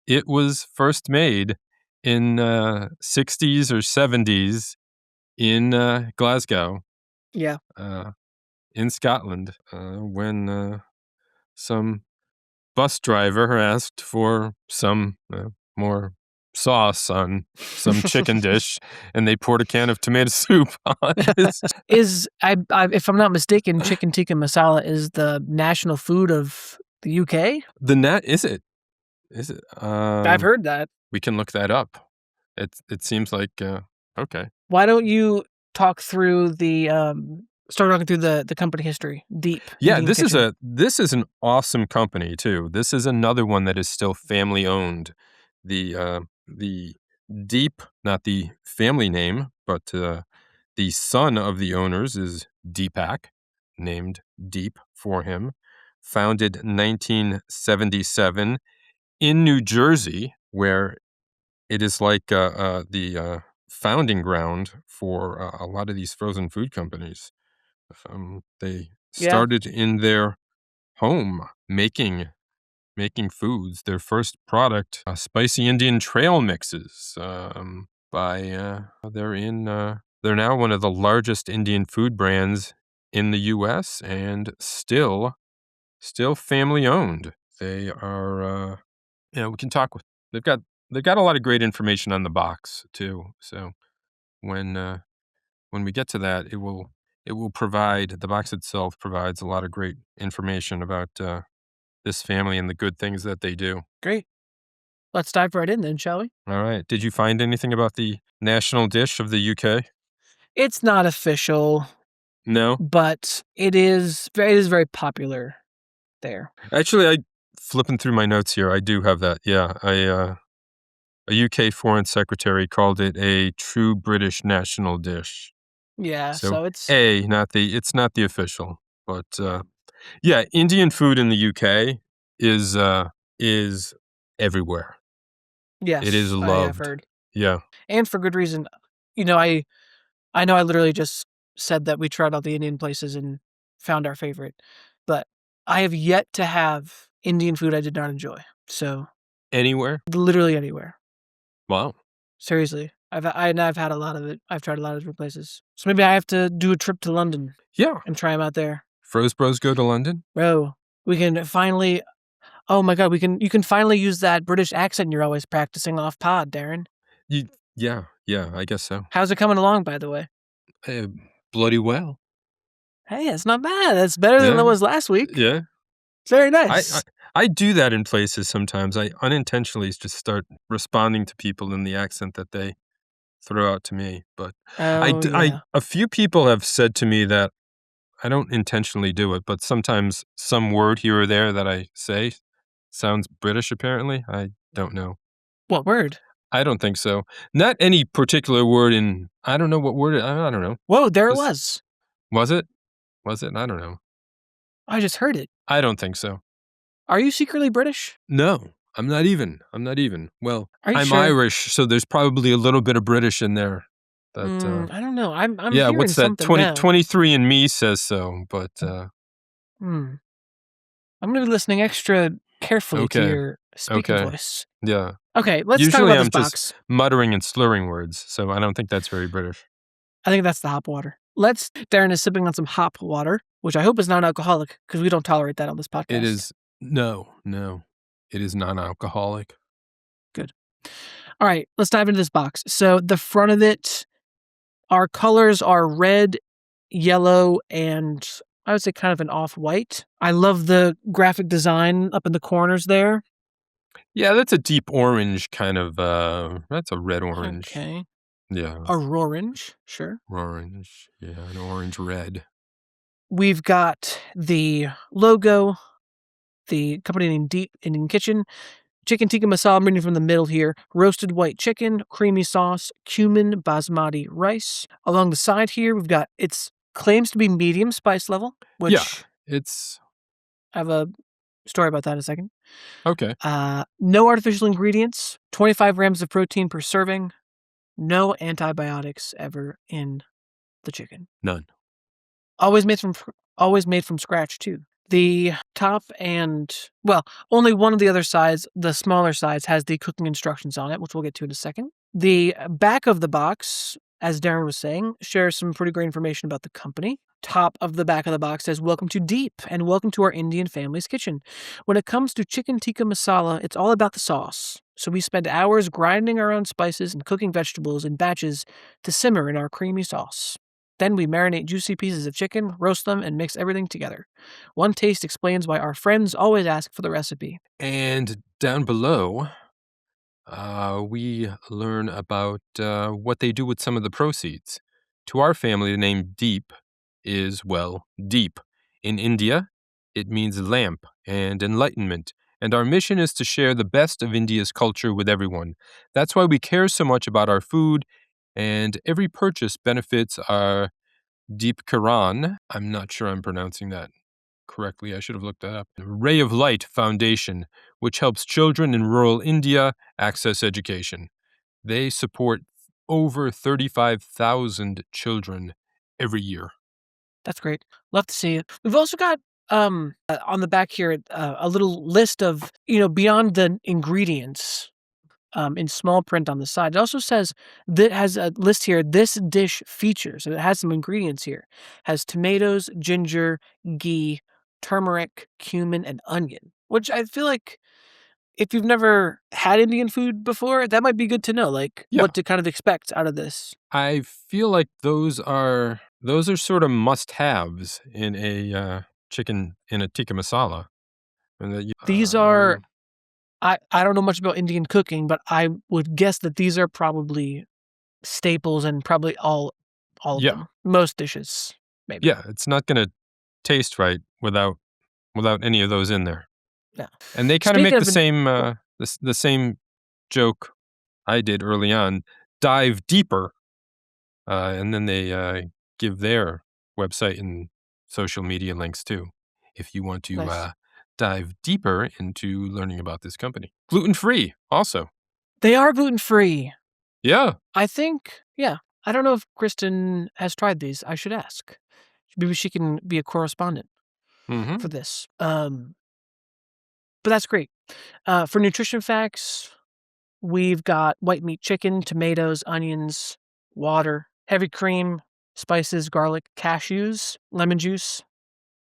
it was first made in 60s or 70s in Glasgow. Yeah. In Scotland, when some bus driver asked for some more sauce on some chicken dish, and they poured a can of tomato soup on it. If I'm not mistaken, chicken tikka masala is the national food of the UK? Is it? Is it? I've heard that. We can look that up. It seems like, okay. Why don't you talk through start talking through the company history, Deep. Yeah, this is an awesome company too. This is another one that is still family owned. The Deep, not the family name, but the son of the owners is Deepak, named Deep for him. Founded 1977 in New Jersey, where it is like the founding ground for a lot of these frozen food companies. They started in their home making foods. Their first product, spicy Indian trail mixes. They're in They're now one of the largest Indian food brands in the U.S. and still family owned. They are, we can talk with. They've got a lot of great information on the box too. So when we get to that, it will provide the box itself provides a lot of great information about this family and the good things that they do. Great. Let's dive right in then, shall we? All right. Did you find anything about the national dish of the UK? It's not official, No. but it is very popular there. Actually, I flipping through my notes here. I do have that. Yeah, a UK foreign secretary called it a true British national dish. Yeah, So so it's it's not the official, but yeah, Indian food in the UK is everywhere. It is yes, I have loved. heard. Yeah. And for good reason. You know, I know I literally just said that we tried all the Indian places and found our favorite, but I have yet to have Indian food I did not enjoy. So, Anywhere? literally anywhere. Wow. Seriously. I've had a lot of it. I've tried a lot of different places. So maybe I have to do a trip to London Yeah. and try them out there. Froze Bros go to London? Bro, we can finally oh my god, you can finally use that British accent you're always practicing off pod, Darren. Yeah, I guess so. How's it coming along, by the way? Bloody well. Hey, it's not bad. That's better than it Yeah. was last week. Yeah. It's very I, nice. I do that in places sometimes. I unintentionally just start responding to people in the accent that they throw out to me. But Oh, yeah. a few people have said to me that I don't intentionally do it, but sometimes some word here or there that I say sounds British, apparently. I don't know. What word? I don't think so. Not any particular word I don't know what word, I don't know. Whoa, there it Just- was. Was it? Was it? I don't know. I just heard it. I don't think so. Are you secretly British? No, I'm not even. Well, Are you I'm sure? Irish, so there's probably a little bit of British in there. That I don't know. I'm yeah, hearing what's that? something now. 23 and me says so, but Hmm. I'm gonna be listening extra carefully to Okay. your speaking Okay. voice. yeah. Okay, let's talk Usually about this I'm just box. muttering and slurring words, so I don't think that's very British. I think that's the hop water. Darren is sipping on some hop water, which I hope is non-alcoholic because we don't tolerate that on this podcast. It is no. It is non-alcoholic. Good. All right, let's dive into this box. So the front of it, our colors are red, yellow, and I would say kind of an off-white. I love the graphic design up in the corners there. Yeah, that's a deep orange kind of that's a red orange. Okay. Yeah. A orange, sure. Orange. Yeah, an orange red. We've got the logo, the company name Deep Indian Kitchen, chicken tikka masala, I'm reading from the middle here, roasted white chicken, creamy sauce, cumin, basmati rice. Along the side here, we've got, it's claims to be medium spice level, which Yeah, it's I have a story about that in a second. okay. No artificial ingredients, 25 grams of protein per serving, no antibiotics ever in the chicken. None. Always made from scratch too. The top and only one of the other sides, the smaller sides, has the cooking instructions on it, which we'll get to in a second. The back of the box, as Darren was saying, shares some pretty great information about the company. Top of the back of the box says, "Welcome to Deep and welcome to our Indian family's kitchen. When it comes to chicken tikka masala, it's all about the sauce. So we spend hours grinding our own spices and cooking vegetables in batches to simmer in our creamy sauce. Then we marinate juicy pieces of chicken, roast them, and mix everything together. One taste explains why our friends always ask for the recipe." And down below, we learn about what they do with some of the proceeds. To our family, the name Deep is, well, deep. In India, it means lamp and enlightenment. And our mission is to share the best of India's culture with everyone. That's why we care so much about our food, and every purchase benefits our Deep Quran. I'm not sure I'm pronouncing that correctly. I should have looked that up. Ray of Light Foundation, which helps children in rural India access education. They support over 35,000 children every year. That's great. Love to see it. We've also got on the back here a little list of, beyond the ingredients, in small print on the side. It also says that has a list here. This dish features, and it has some ingredients here. Has tomatoes, ginger, ghee, turmeric, cumin, and onion. Which I feel like if you've never had Indian food before, that might be good to know. Like Yeah. what to kind of expect out of this. I feel like those are sort of must-haves in a chicken in a tikka masala. And that These are. I don't know much about Indian cooking, but I would guess that these are probably staples and probably all of Yeah. them. Most dishes, maybe. Yeah, it's not going to taste right without any of those in there. Yeah. And they kind of Speaking make of the same joke I did early on, dive deeper, and then they give their website and social media links too, if you want to Nice. dive deeper into learning about this company. Gluten-free also. They are gluten-free. Yeah. I think, yeah. I don't know if Kristen has tried these. I should ask. Maybe she can be a correspondent Mm-hmm. for this. But that's great. For nutrition facts, we've got white meat chicken, tomatoes, onions, water, heavy cream, spices, garlic, cashews, lemon juice,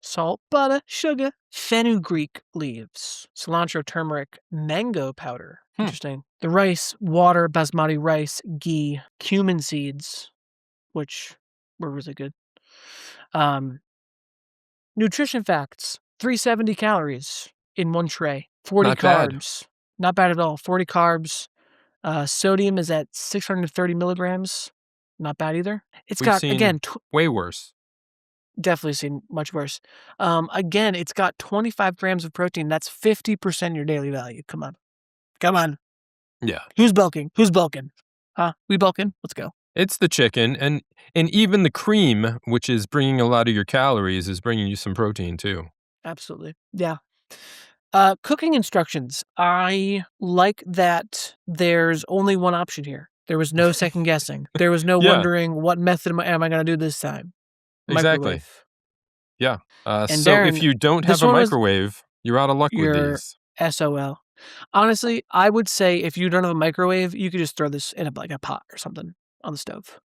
salt, butter, sugar, fenugreek leaves, cilantro, turmeric, mango powder. Interesting. The rice, water, basmati rice, ghee, cumin seeds, which were really good. Nutrition facts: 370 calories in one tray, 40 Not bad. carbs. Not bad at all. 40 carbs. Sodium is at 630 milligrams. Not bad either. It's We've got, seen again, way worse. definitely seen much worse. Again, it's got 25 grams of protein. That's 50% your daily value. Come on. Come on. Yeah. Who's bulking? Who's bulking? Huh? We bulking? Let's go. It's the chicken, and even the cream, which is bringing a lot of your calories, is bringing you some protein too. Absolutely. Yeah. Cooking instructions. I like that there's only one option here. There was no second guessing. There was no Yeah. wondering what method am I going to do this time. Exactly. Microwave. Yeah. And so Darren, if you don't this have a one was microwave, you're out of luck with your these. SOL. Honestly, I would say if you don't have a microwave, you could just throw this in a pot or something on the stove.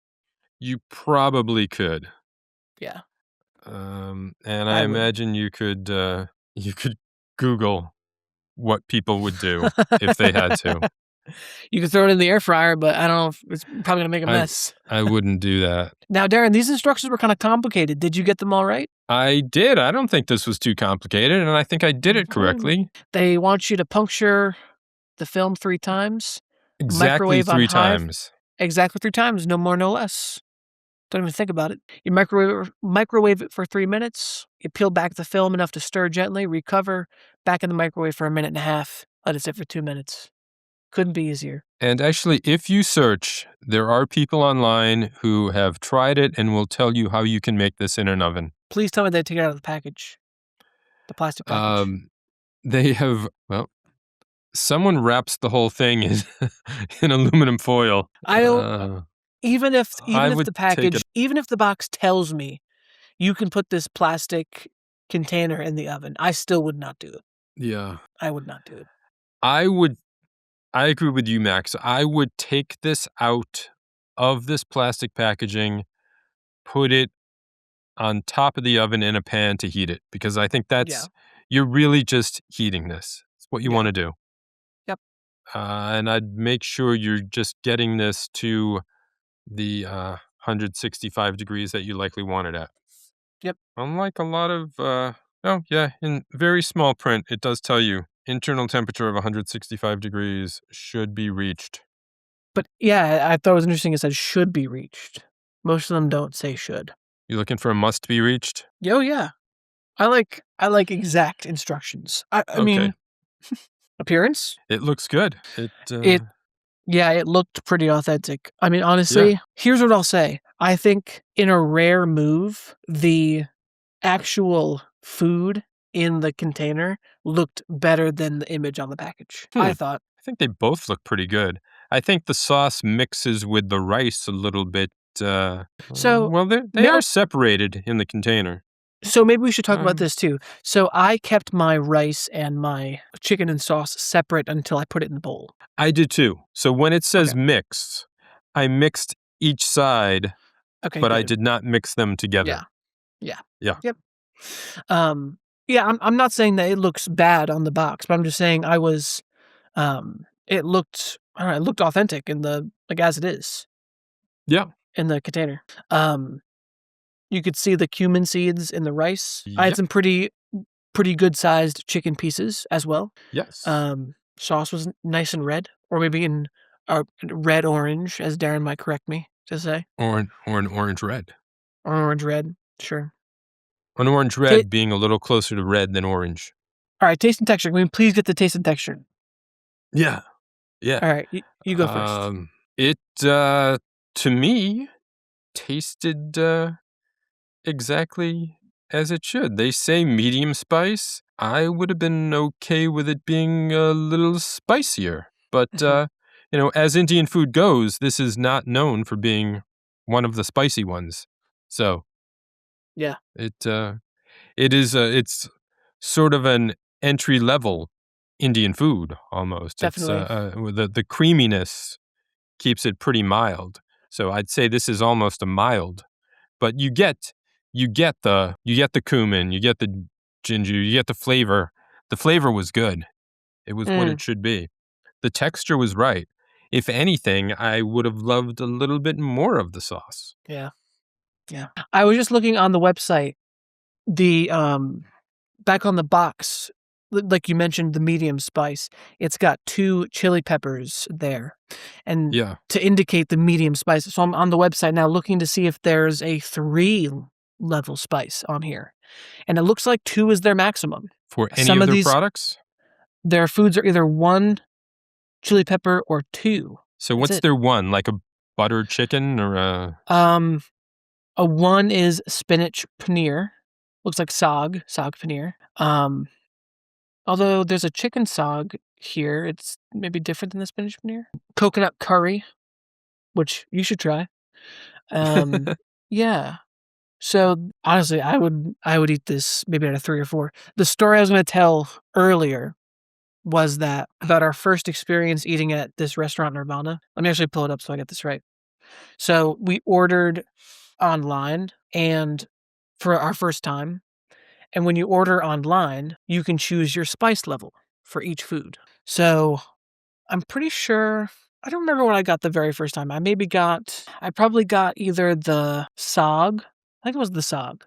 You probably could. Yeah. And I I would. imagine you could Google what people would do if they had to. You could throw it in the air fryer, but I don't know if it's probably going to make a mess. I wouldn't do that. Now, Darren, these instructions were kind of complicated. Did you get them all right? I did. I don't think this was too complicated, and I think I did it correctly. They want you to puncture the film 3 times. Exactly Microwave on 3 high. times. Exactly 3 times, no more, no less. Don't even think about it. You microwave it for 3 minutes. You peel back the film enough to stir gently, recover, back in the microwave for 1.5 minutes. Let it sit for 2 minutes. Couldn't be easier. And actually, if you search, there are people online who have tried it and will tell you how you can make this in an oven. Please tell me they take it out of the package. The plastic package. They have, well, someone wraps the whole thing in aluminum foil. Even if would the take package, it. even if the box tells me you can put this plastic container in the oven, I still would not do it. Yeah. I would not do it. I agree with you, Max. I would take this out of this plastic packaging, put it on top of the oven in a pan to heat it, because I think you're really just heating this. It's what you want to do. Yep. And I'd make sure you're just getting this to the 165 degrees that you likely want it at. Yep. Unlike a lot of, in very small print, it does tell you internal temperature of 165 degrees should be reached. But yeah, I thought it was interesting. It said should be reached. Most of them don't say should. You looking for a must be reached? Oh yeah, I like exact instructions. I mean, appearance. It looks good. It looked pretty authentic. I mean, honestly, here's what I'll say. I think in a rare move, the actual food in the container looked better than the image on the package. I thought. I think they both look pretty good. I think the sauce mixes with the rice a little bit. They are separated in the container. So maybe we should talk about this too. So I kept my rice and my chicken and sauce separate until I put it in the bowl. I did too. So when it says Okay. mixed, I mixed each side, Okay, but I good. did not mix them together. Yeah. Yeah. Yep. Yeah, I'm not saying that it looks bad on the box, but I'm just saying it looked, I don't know, it looked authentic in the, like, as it is Yeah. in the container. You could see the cumin seeds in the rice. I had Yep. some pretty good sized chicken pieces as well. Yes. Sauce was nice and red, or maybe in red orange, as Darren might correct me to say. Or an orange red. Or orange red, sure. An orange red being a little closer to red than orange. All right, taste and texture. Can we please get the taste and texture? Yeah. Yeah. All right, you go first. It to me tasted exactly as it should. They say medium spice. I would have been okay with it being a little spicier. But as Indian food goes, this is not known for being one of the spicy ones. So Yeah, it's sort of an entry level Indian food almost. definitely. It's the creaminess keeps it pretty mild. So I'd say this is almost a mild, but you get the cumin, you get the ginger, you get the flavor. The flavor was good. It was what it should be. The texture was right. If anything, I would have loved a little bit more of the sauce. Yeah. I was just looking on the website. The back on the box, like you mentioned, the medium spice. It's got 2 chili peppers there, and Yeah. to indicate the medium spice. So I'm on the website now looking to see if there's a 3-level spice on here, and it looks like 2 is their maximum. For any Some of of their these products? their foods are either 1 chili pepper or 2. So That's what's it. their one? Like a buttered chicken or a A 1 is spinach paneer. Looks like saag paneer. Although there's a chicken saag here, it's maybe different than the spinach paneer. Coconut curry, which you should try. Yeah. So honestly, I would eat this maybe out of 3 or 4. The story I was going to tell earlier was that about our first experience eating at this restaurant Nirvana. Let me actually pull it up so I get this right. So we ordered online and for our first time. And when you order online, you can choose your spice level for each food. So I'm pretty sure, I don't remember what I got the very first time. I probably got either the saag. I think it was the saag.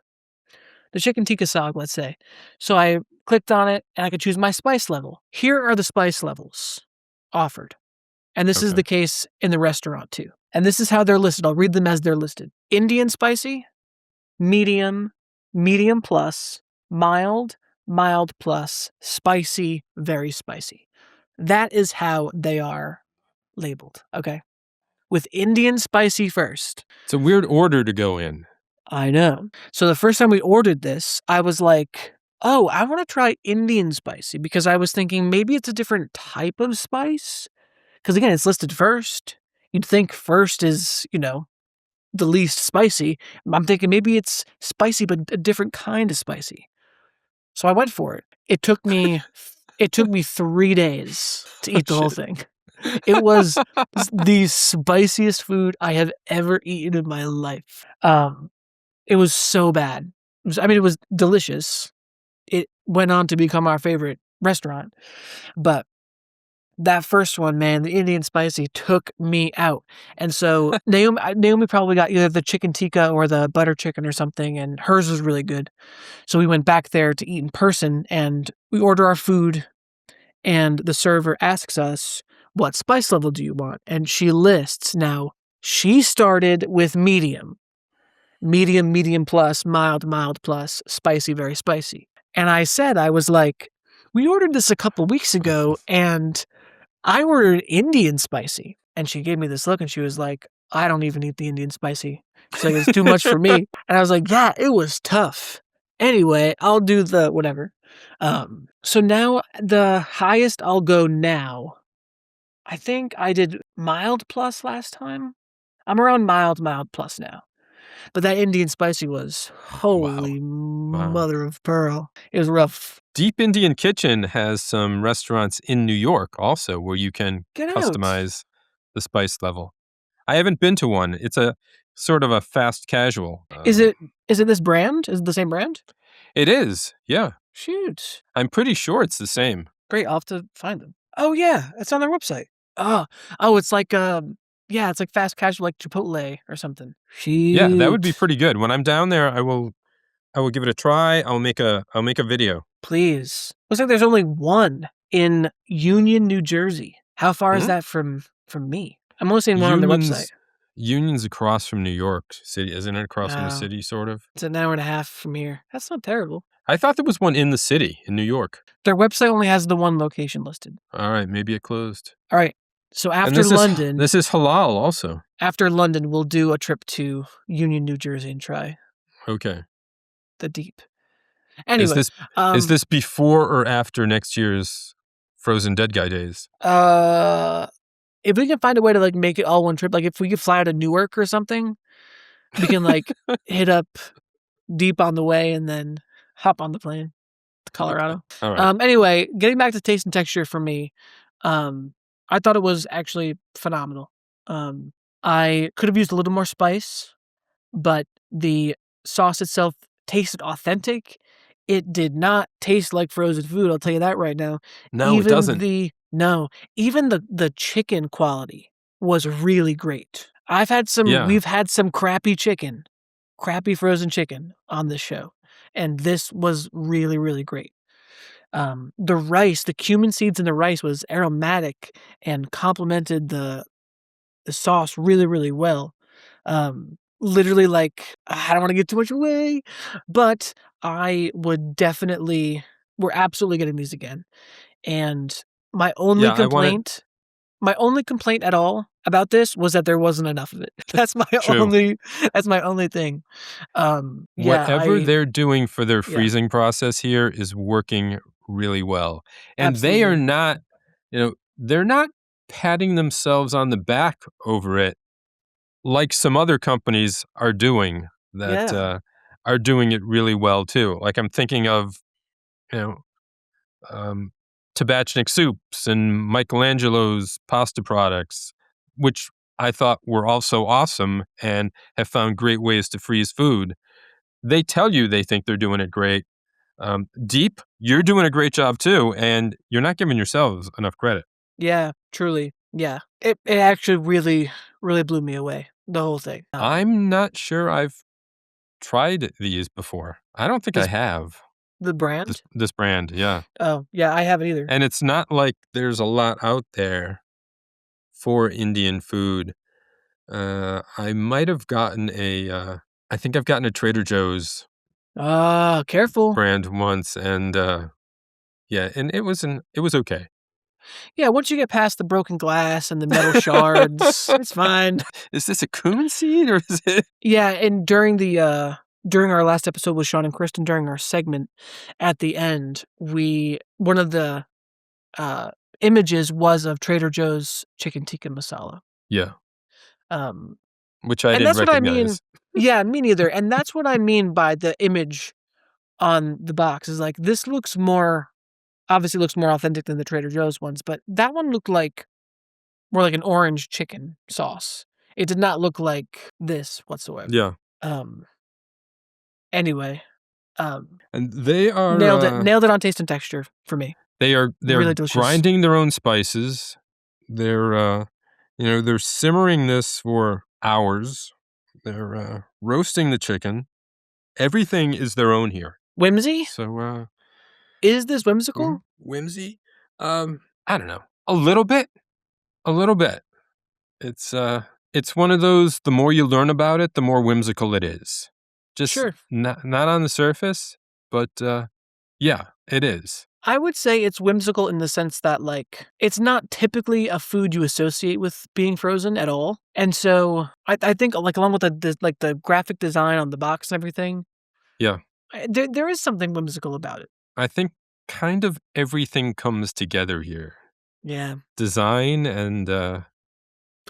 The chicken tikka saag, let's say. So I clicked on it and I could choose my spice level. Here are the spice levels offered. And this is Okay. the case in the restaurant too. And this is how they're listed. I'll read them as they're listed. Indian spicy, medium, medium plus, mild, mild plus, spicy, very spicy. That is how they are labeled, okay? With Indian spicy first. It's a weird order to go in. I know. So the first time we ordered this, I was like, oh, I want to try Indian spicy because I was thinking maybe it's a different type of spice. Because again, it's listed first. You'd think first is, the least spicy. I'm thinking maybe it's spicy, but a different kind of spicy. So I went for it. It took me 3 days to eat the whole thing. It was the spiciest food I have ever eaten in my life. It was so bad. It was delicious. It went on to become our favorite restaurant. But that first one, man, the Indian spicy took me out. And so Naomi probably got either the chicken tikka or the butter chicken or something, and hers was really good. So we went back there to eat in person, and we order our food, and the server asks us, what spice level do you want? And she lists. Now, she started with medium, medium plus, mild plus, spicy, very spicy. And I was like, we ordered this a couple weeks ago, and I ordered Indian spicy. And she gave me this look and she was like, I don't even eat the Indian spicy. She's like, it's too much for me. And I was like, yeah, it was tough. Anyway, I'll do the whatever. So now the highest I'll go now, I think I did mild plus last time. I'm around mild plus now. But that Indian spicy was holy mother of pearl. It was rough. Deep Indian Kitchen has some restaurants in New York also where you can Get out. customize the spice level. I haven't been to one. It's a sort of a fast casual. Is it this brand? Is it the same brand? It is, yeah. Shoot. I'm pretty sure it's the same. Great, I'll have to find them. Oh yeah, it's on their website. Oh, it's like it's like fast casual, like Chipotle or something. Shoot. Yeah, that would be pretty good. When I'm down there, I will give it a try. I'll make a video. Please. Looks like there's only one in Union, New Jersey. How far is that from me? I'm only seeing one on their website. Union's across from New York City, isn't it? Across from the city, sort of. It's an hour and a half from here. That's not terrible. I thought there was one in the city, in New York. Their website only has the one location listed. All right, maybe it closed. All right. So after London... This is halal also. After London, we'll do a trip to Union, New Jersey and try. Okay. The deep. Anyway. Is this before or after next year's Frozen Dead Guy days? If we can find a way to like make it all one trip, like if we could fly out of Newark or something, we can like hit up Deep on the way and then hop on the plane to Colorado. All right. Anyway, getting back to taste and texture for me, I thought it was actually phenomenal. I could have used a little more spice, but the sauce itself tasted authentic. It did not taste like frozen food, I'll tell you that right now. No, it doesn't. Even the chicken quality was really great. We've had some crappy frozen chicken on this show, and this was really, really great. The rice, the cumin seeds in the rice was aromatic and complemented the sauce really, really well. Literally, like, I don't want to give too much away, but I would definitely, we're absolutely getting these again. And my only complaint at all about this was that there wasn't enough of it. That's my only thing. Whatever they're doing for their freezing process here is working really well. And they are not, they're not patting themselves on the back over it like some other companies are doing that are doing it really well too. Like I'm thinking of, Tabachnik soups and Michelangelo's pasta products, which I thought were also awesome and have found great ways to freeze food. They tell you they think they're doing it great. Deep, you're doing a great job too, and you're not giving yourselves enough credit. Yeah, truly. Yeah. It actually really, really blew me away, the whole thing. I'm not sure I've tried these before. I don't think I have. The brand? This brand, yeah. Oh, yeah, I haven't either. And it's not like there's a lot out there for Indian food. I might have gotten I think I've gotten a Trader Joe's. Careful. Brand once, and and it was okay. Yeah, once you get past the broken glass and the metal shards, it's fine. Is this a cumin seed or is it? Yeah, and during our last episode with Sean and Kristen, during our segment at the end, one of the images was of Trader Joe's chicken tikka masala. Yeah. Which I didn't recognize. What I mean. Yeah, me neither. And that's what I mean by the image on the box is like, this obviously looks more authentic than the Trader Joe's ones, but that one looked like more like an orange chicken sauce. It did not look like this whatsoever. Yeah. Anyway. And they are nailed it on taste and texture for me. They're really grinding their own spices. They're they're simmering this for hours. They're roasting the chicken. Everything is their own here. Whimsy? So is this whimsical? Whimsy? I don't know. A little bit. It's one of those, the more you learn about it, the more whimsical it is. Just not on the surface, but yeah, it is. I would say it's whimsical in the sense that, like, it's not typically a food you associate with being frozen at all. And so I think, like, along with the graphic design on the box and everything, there is something whimsical about it. I think kind of everything comes together here. Yeah. Design and the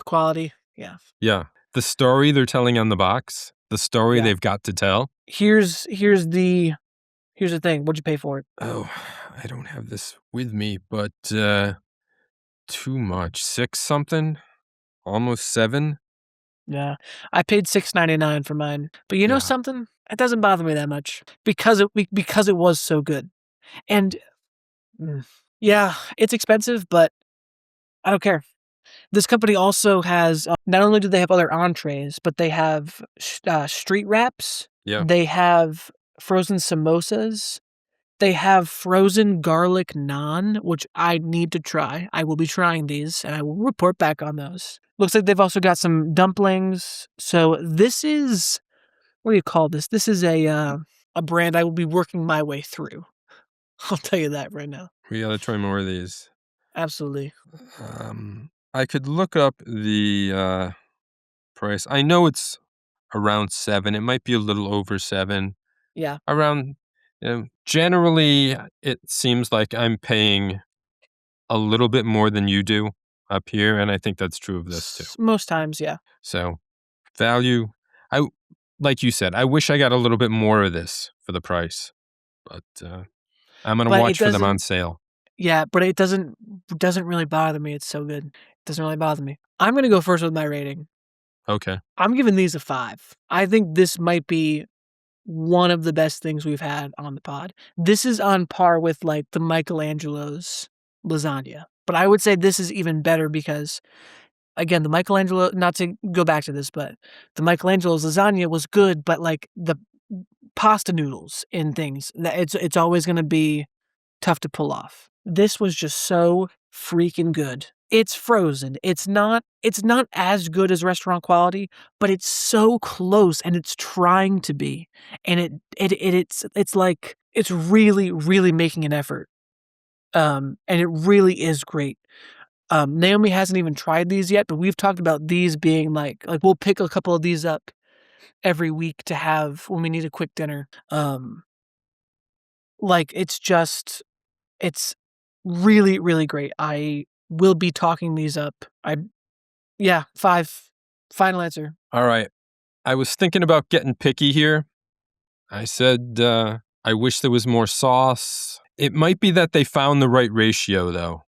quality. Yeah. Yeah. The story they're telling on the box the story Yeah. they've got to tell. Here's the thing. What'd you pay for it? Oh, I don't have this with me, but too much. 6 something? Almost 7? Yeah. I paid $6.99 for mine. But you know Yeah. something? It doesn't bother me that much because it was so good. And yeah, it's expensive, but I don't care. This company also has not only do they have other entrees, but they have street wraps. Yeah. They have frozen samosas. They have frozen garlic naan, which I need to try. I will be trying these, and I will report back on those. Looks like they've also got some dumplings. So this is, what do you call this? This is a brand I will be working my way through. I'll tell you that right now. We gotta try more of these. Absolutely. I could look up the price. I know it's around 7. It might be a little over 7. Yeah. Around, generally, it seems like I'm paying a little bit more than you do up here, and I think that's true of this too. Most times, yeah. So, value, I like you said, I wish I got a little bit more of this for the price, but I'm gonna But it watch for them on doesn't, sale. yeah, but it doesn't really bother me. It's so good. It doesn't really bother me. I'm going to go first with my rating. Okay. I'm giving these a 5. I think this might be one of the best things we've had on the pod. This is on par with like the Michelangelo's lasagna. But I would say this is even better because, again, the Michelangelo, not to go back to this, but the Michelangelo's lasagna was good, but like the pasta noodles and things, it's always going to be tough to pull off. This was just so freaking good. It's frozen. It's not as good as restaurant quality, but it's so close and it's trying to be. And it's like it's really, really making an effort. And it really is great. Naomi hasn't even tried these yet, but we've talked about these being like we'll pick a couple of these up every week to have when we need a quick dinner. Like it's really, really great. I will be talking these up. 5. Final answer. All right. I was thinking about getting picky here. I said I wish there was more sauce. It might be that they found the right ratio, though.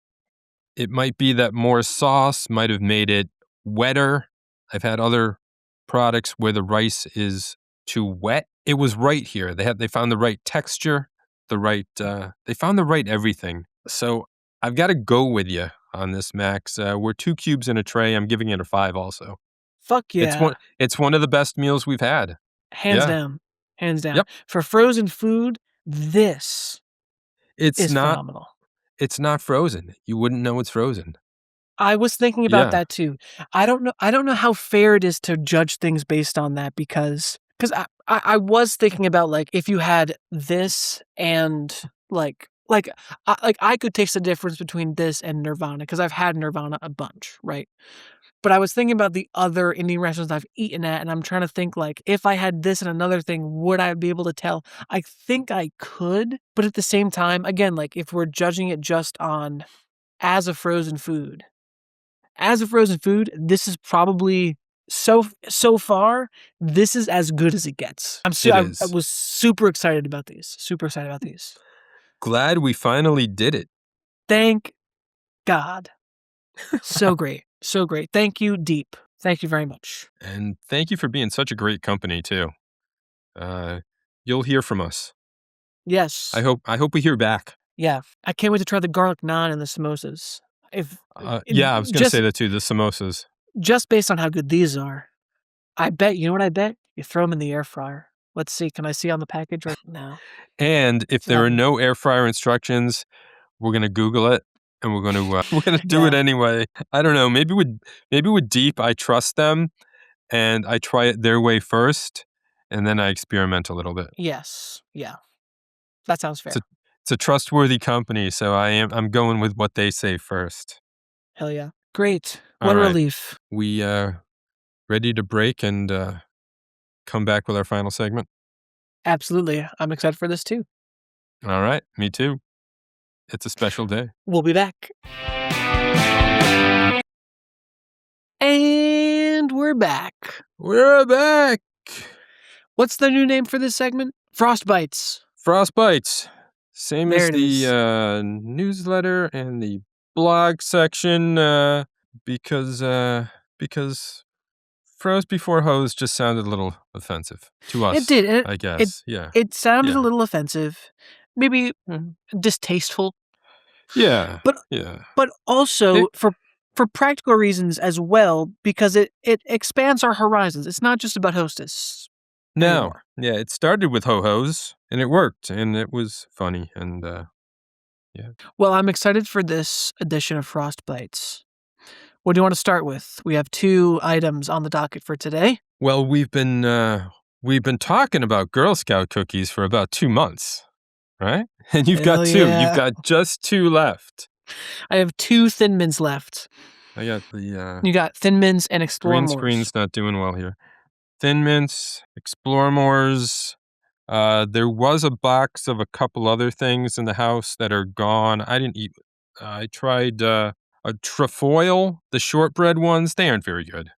It might be that more sauce might have made it wetter. I've had other products where the rice is too wet. It was right here. They found the right texture, they found the right everything. So I've got to go with you on this, Max. We're 2 cubes in a tray. I'm giving it a 5 also. Fuck yeah. It's one of the best meals we've had. Hands Yeah. down. Hands down. Yep. For frozen food, this It's is not phenomenal. it's not frozen. You wouldn't know it's frozen. I was thinking about Yeah. that too. I don't know how fair it is to judge things based on that because I was thinking about like if you had this and I could taste the difference between this and Nirvana because I've had Nirvana a bunch, right? But I was thinking about the other Indian restaurants I've eaten at, and I'm trying to think like if I had this and another thing, would I be able to tell? I think I could, but at the same time, again, like if we're judging it just on as a frozen food, this is probably so far. This is as good as it gets. I was super excited about these. Super excited about these. Glad we finally did it. Thank God. So great. So great. Thank you, Deep. Thank you very much. And thank you for being such a great company too. You'll hear from us. Yes. I hope we hear back. Yeah. I can't wait to try the garlic naan and the samosas. Yeah, I was going to say that too, the samosas. Just based on how good these are, I bet, you know what I bet? You throw them in the air fryer. Let's see. Can I see on the package right now? And if there are no air fryer instructions, we're going to Google it and we're going to do it anyway. I don't know. Maybe with Deep, I trust them and I try it their way first and then I experiment a little bit. Yes. Yeah. That sounds fair. It's a trustworthy company, so I'm going with what they say first. Hell yeah. Great. What a relief. We ready to break and come back with our final segment? Absolutely. I'm excited for this too. All right. Me too. It's a special day. We'll be back. And we're back. We're back. What's the new name for this segment? Frostbites. Frostbites. Same There as it is. the newsletter and the blog section because Froze Before Hose just sounded a little offensive to us. It did. And I guess. Yeah. it sounded Yeah. a little offensive. Maybe distasteful. Yeah. But yeah. But also for practical reasons as well, because it expands our horizons. It's not just about Hostess No. anymore. Yeah, it started with ho-hos, and it worked, and it was funny, and yeah. Well, I'm excited for this edition of Frostbites. What do you want to start with? We have 2 items on the docket for today. Well, we've been talking about Girl Scout cookies for about 2 months, right? And you've got 2. Yeah. You've got just 2 left. I have 2 Thin Mints left. I got the You got Thin Mints and Explore green Mores. screen's not doing well here. Thin Mints, Explore Mores. There was a box of a couple other things in the house that are gone. I didn't eat. I tried a trefoil, the shortbread ones. They aren't very good.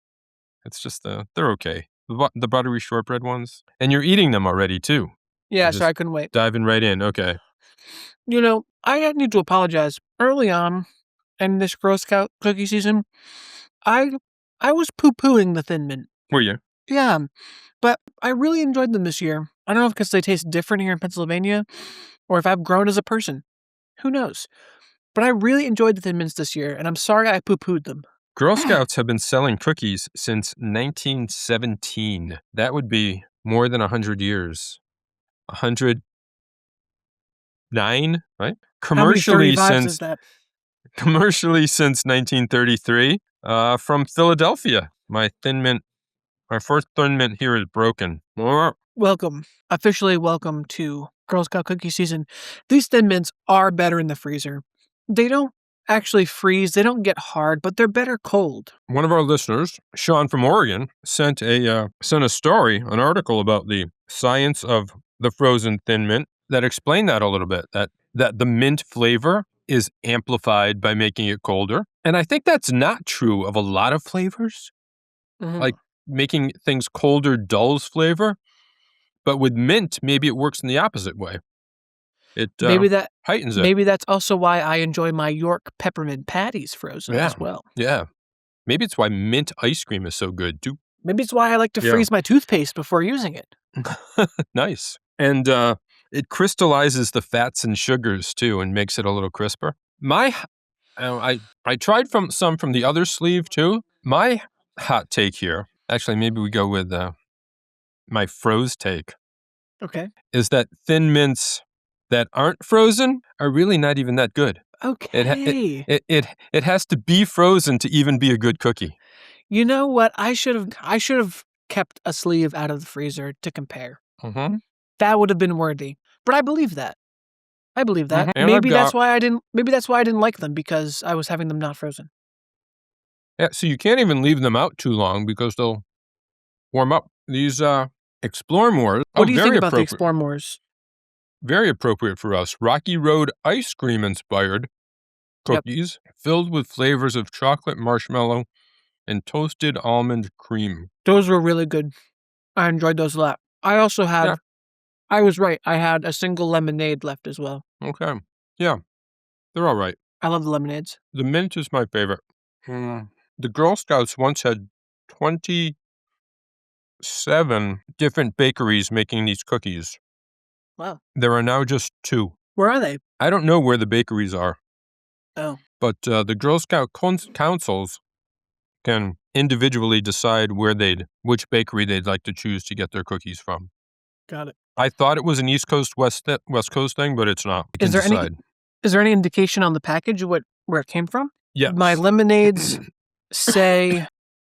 It's just they're okay. The buttery shortbread ones, and you're eating them already too. Yeah, You're so just I couldn't wait. diving right in. Okay. You know, I need to apologize. Early on in this Girl Scout cookie season, I was poo-pooing the Thin Mint. Were you? Yeah, but I really enjoyed them this year. I don't know if because they taste different here in Pennsylvania, or if I've grown as a person. Who knows? But I really enjoyed the Thin Mints this year, and I'm sorry I poo-pooed them. Girl Scouts have been selling cookies since 1917. That would be more than 100 years. 109, right? How many 35s is that? Commercially since 1933, from Philadelphia. My first Thin Mint here is broken. Welcome. Officially welcome to Girl Scout cookie season. These Thin Mints are better in the freezer. They don't actually freeze. They don't get hard, but they're better cold. One of our listeners, Sean from Oregon, sent a story, an article about the science of the frozen Thin Mint that explained that a little bit, that the mint flavor is amplified by making it colder. And I think that's not true of a lot of flavors. Like making things colder dulls flavor. But with mint, maybe it works in the opposite way. It heightens it. Maybe that's also why I enjoy my York peppermint patties frozen as well. Yeah. Maybe it's why mint ice cream is so good, too. Maybe it's why I like to freeze my toothpaste before using it. Nice. And it crystallizes the fats and sugars, too, and makes it a little crisper. I tried some from the other sleeve, too. My hot take here, actually, maybe we go with my froze take. Okay. Is that Thin Mints that aren't frozen are really not even that good. Okay. It has to be frozen to even be a good cookie. You know what? I should have kept a sleeve out of the freezer to compare. Mm-hmm. That would have been worthy. But I believe that. Mm-hmm. Maybe that's why I didn't like them, because I was having them not frozen. Yeah, so you can't even leave them out too long because they'll warm up. These Explore Mores. What do you think about the Explore Mores? Very appropriate for us. Rocky Road ice cream inspired cookies filled with flavors of chocolate marshmallow and toasted almond cream. Those were really good. I enjoyed those a lot. I also have, I was right, I had a single lemonade left as well. Okay. Yeah. They're all right. I love the lemonades. The mint is my favorite. The Girl Scouts once had 27 different bakeries making these cookies. Wow. There are now just 2. Where are they? I don't know where the bakeries are. Oh. But the Girl Scout councils can individually decide which bakery they'd like to choose to get their cookies from. Got it. I thought it was an East Coast, West Coast thing, but it's not. Is there any indication on the package of where it came from? Yes. My lemonades say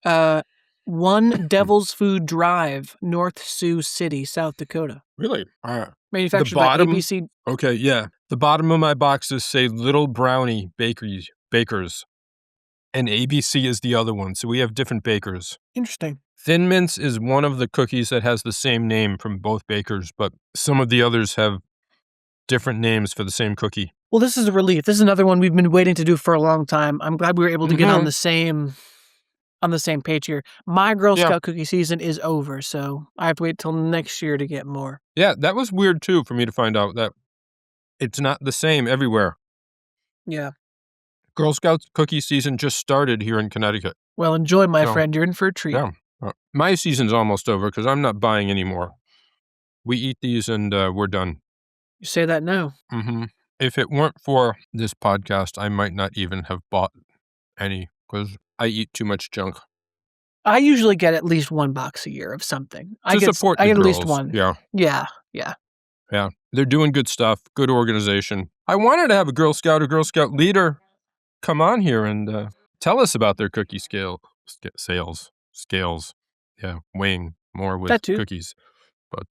1 Devil's Food Drive, North Sioux City, South Dakota. Really? Manufactured by ABC. Okay, yeah. The bottom of my boxes say Little Brownie Bakers. And ABC is the other one, so we have different bakers. Interesting. Thin Mints is one of the cookies that has the same name from both bakers, but some of the others have different names for the same cookie. Well, this is a relief. This is another one we've been waiting to do for a long time. I'm glad we were able to get on the same on the same page here. My Girl Yeah. Scout cookie season is over, so I have to wait till next year to get more. Yeah, that was weird too for me to find out that it's not the same everywhere. Yeah. Girl Scouts cookie season just started here in Connecticut. Well, enjoy, my So, friend. You're in for a treat. Yeah. My season's almost over because I'm not buying anymore. We eat these and we're done. You say that now. Mm-hmm. If it weren't for this podcast, I might not even have bought any because I eat too much junk. I usually get at least one box a year of something. I get Support I the get at least girls. one. Yeah. Yeah. Yeah. They're doing good stuff, good organization. I wanted to have a Girl Scout or Girl Scout leader come on here and tell us about their cookie sales. Yeah, weighing more with That too. cookies. But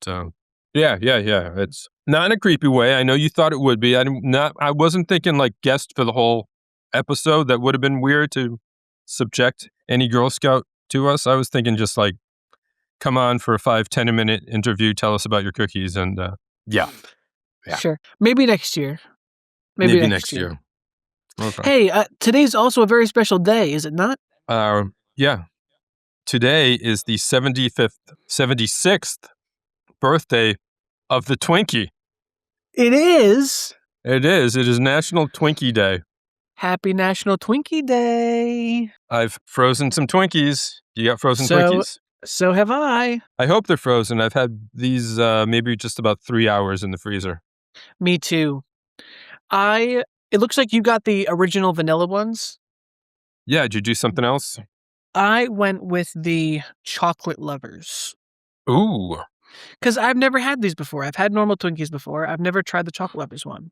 yeah. It's not in a creepy way. I know you thought it would be. I wasn't thinking like guest for the whole episode. That would have been weird to subject any Girl Scout to us. I was thinking just like, come on for a 5-10 minute interview, tell us about your cookies, and yeah. Sure. Maybe next year. Maybe next year. Okay. Hey, today's also a very special day, is it not? Yeah. Today is the 76th birthday of the Twinkie. It is. It is. It is National Twinkie Day. Happy National Twinkie Day. I've frozen some Twinkies. You got frozen Twinkies? So have I. I hope they're frozen. I've had these maybe just about 3 hours in the freezer. Me too. It looks like you got the original vanilla ones. Yeah, did you do something else? I went with the chocolate lovers. Ooh. Because I've never had these before. I've had normal Twinkies before. I've never tried the chocolate lovers one.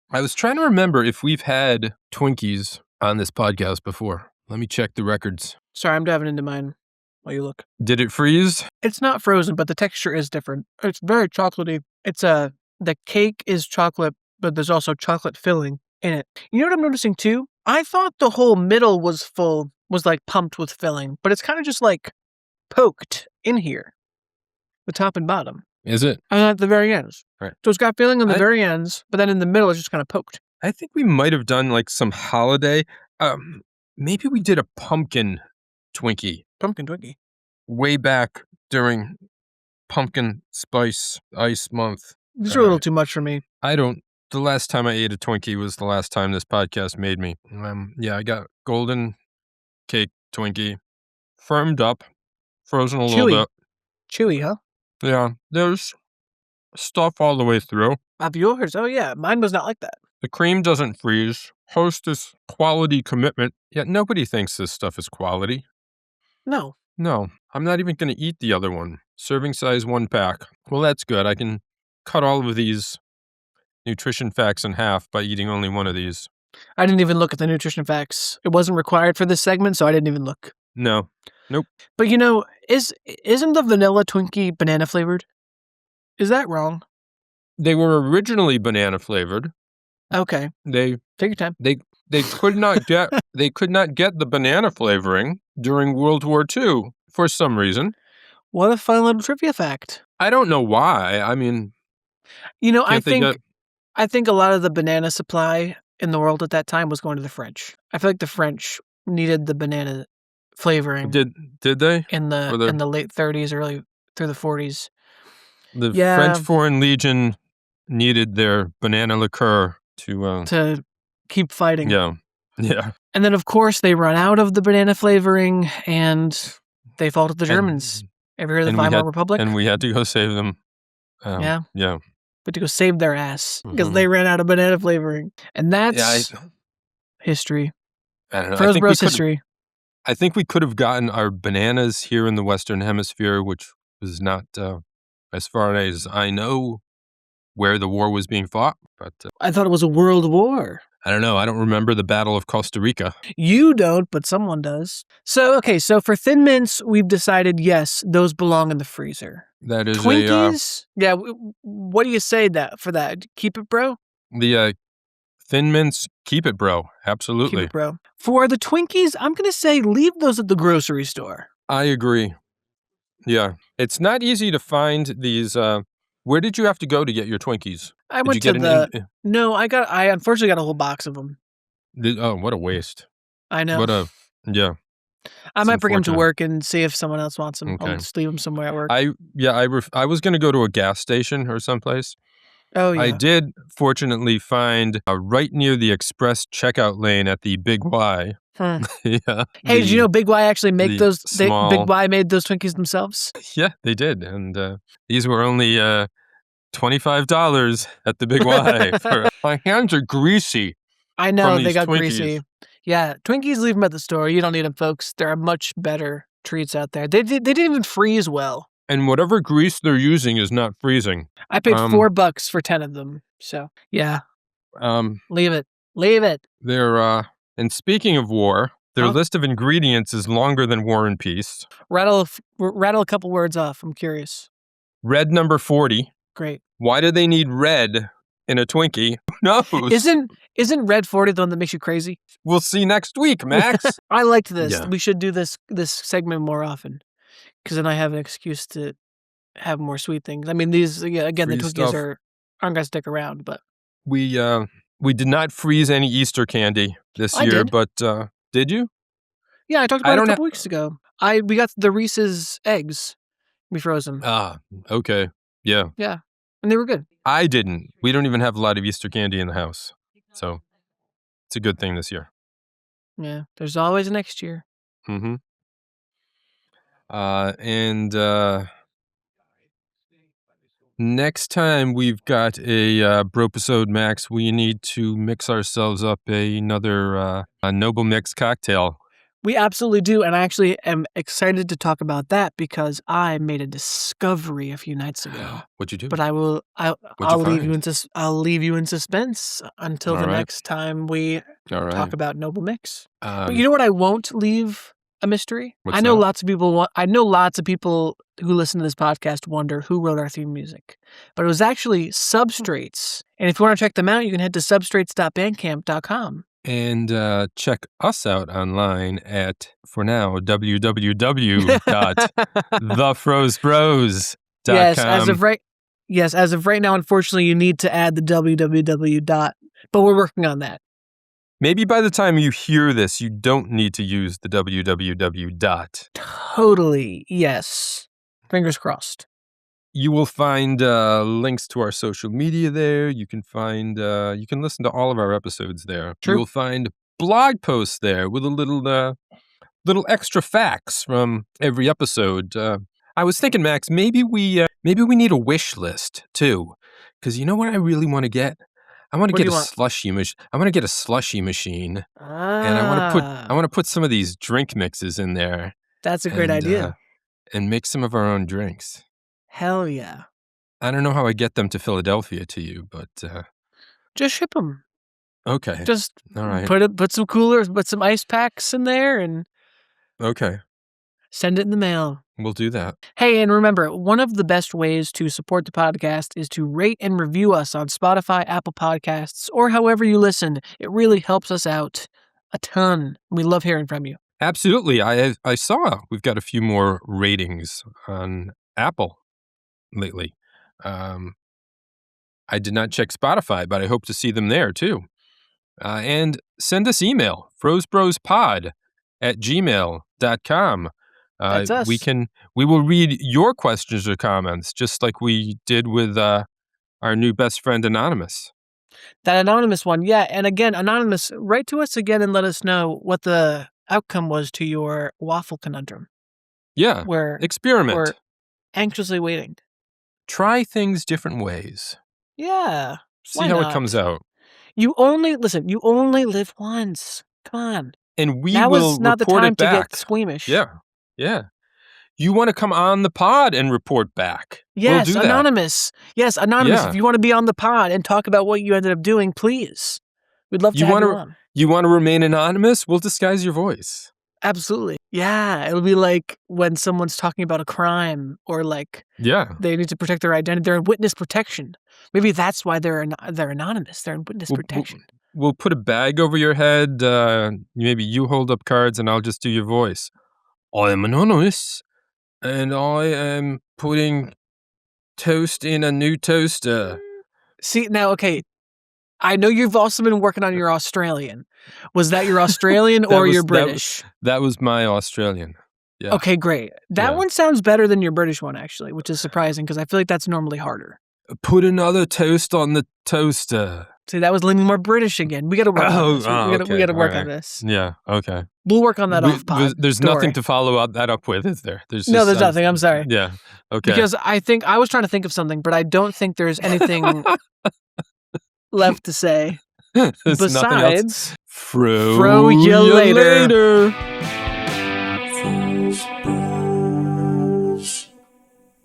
I was trying to remember if we've had Twinkies on this podcast before. Let me check the records. Sorry, I'm diving into mine while you look. Did it freeze? It's not frozen, but the texture is different. It's very chocolatey. The cake is chocolate, but there's also chocolate filling in it. You know what I'm noticing too? I thought the whole middle was like pumped with filling, but it's kind of just like poked in here, the top and bottom. Is it? And at the very ends. Right. So it's got filling on the very ends, but then in the middle it's just kind of poked. I think we might have done like some holiday. Maybe we did a pumpkin Twinkie. Pumpkin Twinkie. Way back during pumpkin spice ice month. These are a little too much for me. The last time I ate a Twinkie was the last time this podcast made me. Yeah, I got golden cake Twinkie, firmed up, frozen a little bit. Chewy, huh? Yeah, there's stuff all the way through. Of yours? Oh yeah, mine was not like that. The cream doesn't freeze. Hostess quality commitment. Yet nobody thinks this stuff is quality. No, I'm not even going to eat the other one. Serving size 1 pack. Well, that's good. I can cut all of these nutrition facts in half by eating only one of these. I didn't even look at the nutrition facts. It wasn't required for this segment, so I didn't even look. No. Nope. But you know, isn't the vanilla Twinkie banana flavored? Is that wrong? They were originally banana flavored. Okay. Take your time. They could not get the banana flavoring during World War II for some reason. What a fun little trivia fact. I don't know why. I mean, you know, I think a lot of the banana supply in the world at that time was going to the French. I feel like the French needed the banana flavoring. Did they? In the late 30s, early through the 40s. The French Foreign Legion needed their banana liqueur to keep fighting. Yeah. And then, of course, they run out of the banana flavoring, and they fall to the Germans. Ever heard of the Weimar Republic? And we had to go save them. Yeah. Yeah. But to go save their ass because they ran out of banana flavoring. And that's history. I don't know. Frozen Bros history. I think we could have gotten our bananas here in the Western Hemisphere, which was not, as far as I know, where the war was being fought. But I thought it was a world war. I don't know. I don't remember the Battle of Costa Rica. You don't, but someone does. So for Thin Mints, we've decided, yes, those belong in the freezer. That is Twinkies? Yeah, what do you say for that? Keep it, bro? The Thin Mints, keep it, bro. Absolutely. Keep it, bro. For the Twinkies, I'm going to say leave those at the grocery store. I agree. Yeah. It's not easy to find these. Where did you have to go to get your Twinkies? I went to No, I unfortunately got a whole box of them. Oh, what a waste. I know. Yeah. I It's might bring them to unfortunate. work and see if someone else wants them. I'll Okay. just leave them somewhere at work. I was going to go to a gas station or someplace. Oh, I yeah. did fortunately find right near the express checkout lane at the Big Y. Hmm. Yeah. Hey, did you know Big Y actually make the those? small- Big Y made those Twinkies themselves? Yeah, they did. And these were only $25 at the Big Y. My hands are greasy I from know, they these got Twinkies. greasy. Yeah, Twinkies, leave them at the store. You don't need them, folks. There are much better treats out there. They didn't even freeze well. And whatever grease they're using is not freezing. I paid $4 for 10 of them. So, yeah, leave it. Leave it. And speaking of war, their Huh? list of ingredients is longer than War and Peace. Rattle a couple words off. I'm curious. Red number 40. Great. Why do they need red in a Twinkie? Who knows? Isn't Red 40 the one that makes you crazy? We'll see next week, Max. I liked this. Yeah. We should do this segment more often, because then I have an excuse to have more sweet things. I mean, these again, the Free Twinkies stuff. aren't gonna stick around, but We did not freeze any Easter candy this I year, did. but did you? yeah, I talked I about it a don't couple weeks ago. We got the Reese's eggs. We froze them. Ah, okay. Yeah. Yeah, and they were good. I didn't. We don't even have a lot of Easter candy in the house. So it's a good thing this year. Yeah, there's always a next year. Mm-hmm. And next time we've got a Bropisode Max, we need to mix ourselves up another a Noble Mix cocktail. We absolutely do, and I actually am excited to talk about that because I made a discovery a few nights ago. What'd you do? But I'll leave you in suspense until All the right. next time we All right. talk about Noble Mix. But Um, you know what? I won't leave a mystery. What's I know that? lots of people. I know lots of people who listen to this podcast wonder who wrote our theme music, but it was actually Substrates. And if you want to check them out, you can head to substrates.bandcamp.com. And check us out online at, for now, www.thefrozebros.com. Yes, as of right now, unfortunately, you need to add the www. But we're working on that. Maybe by the time you hear this, you don't need to use the www. Totally, yes. Fingers crossed. You will find links to our social media there. You can find, you can listen to all of our episodes there. True. You will find blog posts there with a little extra facts from every episode. I was thinking, Max, maybe we need a wish list too, because you know what I really want to get? I want to What do get you a want? slushy machine. I want to get a slushy machine, and I want to put some of these drink mixes in there. That's a great and, idea. And make some of our own drinks. Hell yeah. I don't know how I get them to Philadelphia to you, but Just ship them. okay. Just All right. put some coolers, put some ice packs in there, and Okay. send it in the mail. We'll do that. Hey, and remember, one of the best ways to support the podcast is to rate and review us on Spotify, Apple Podcasts, or however you listen. It really helps us out a ton. We love hearing from you. Absolutely. I saw we've got a few more ratings on Apple lately. I did not check Spotify, but I hope to see them there too. And send us email, frozebrospod@gmail.com. That's us. We will read your questions or comments, just like we did with our new best friend Anonymous. That anonymous one, yeah. And again, Anonymous, write to us again and let us know what the outcome was to your waffle conundrum. Yeah, We're experiment. anxiously waiting. Try things different ways. Yeah. See Why how not? it comes out. You only live once. Come on. And we Now will is not the report time it to back. get squeamish. Yeah. You want to come on the pod and report back? Yes, we'll do Anonymous. Yes, Anonymous. Yeah. If you want to be on the pod and talk about what you ended up doing, please. We'd love to have you on. You want to remain anonymous? We'll disguise your voice. Absolutely. Yeah, it'll be like when someone's talking about a crime or like Yeah. they need to protect their identity. They're in witness protection. Maybe that's why they're anonymous. They're in witness protection. We'll put a bag over your head. Maybe you hold up cards and I'll just do your voice. I am anonymous and I am putting toast in a new toaster. See, now, okay, I know you've also been working on your Australian. Was that your Australian or your British? That was my Australian. Yeah. Okay, great. That one sounds better than your British one, actually, which is surprising because I feel like that's normally harder. Put another toast on the toaster. See, that was leaning more British again. We got to work on this. We got to work on this. Yeah, okay. We'll work on that off pod. There's nothing to follow that up with, is there? There's nothing. I'm sorry. Yeah, okay. Because I was trying to think of something, but I don't think there's anything left to say. Besides, fro you later.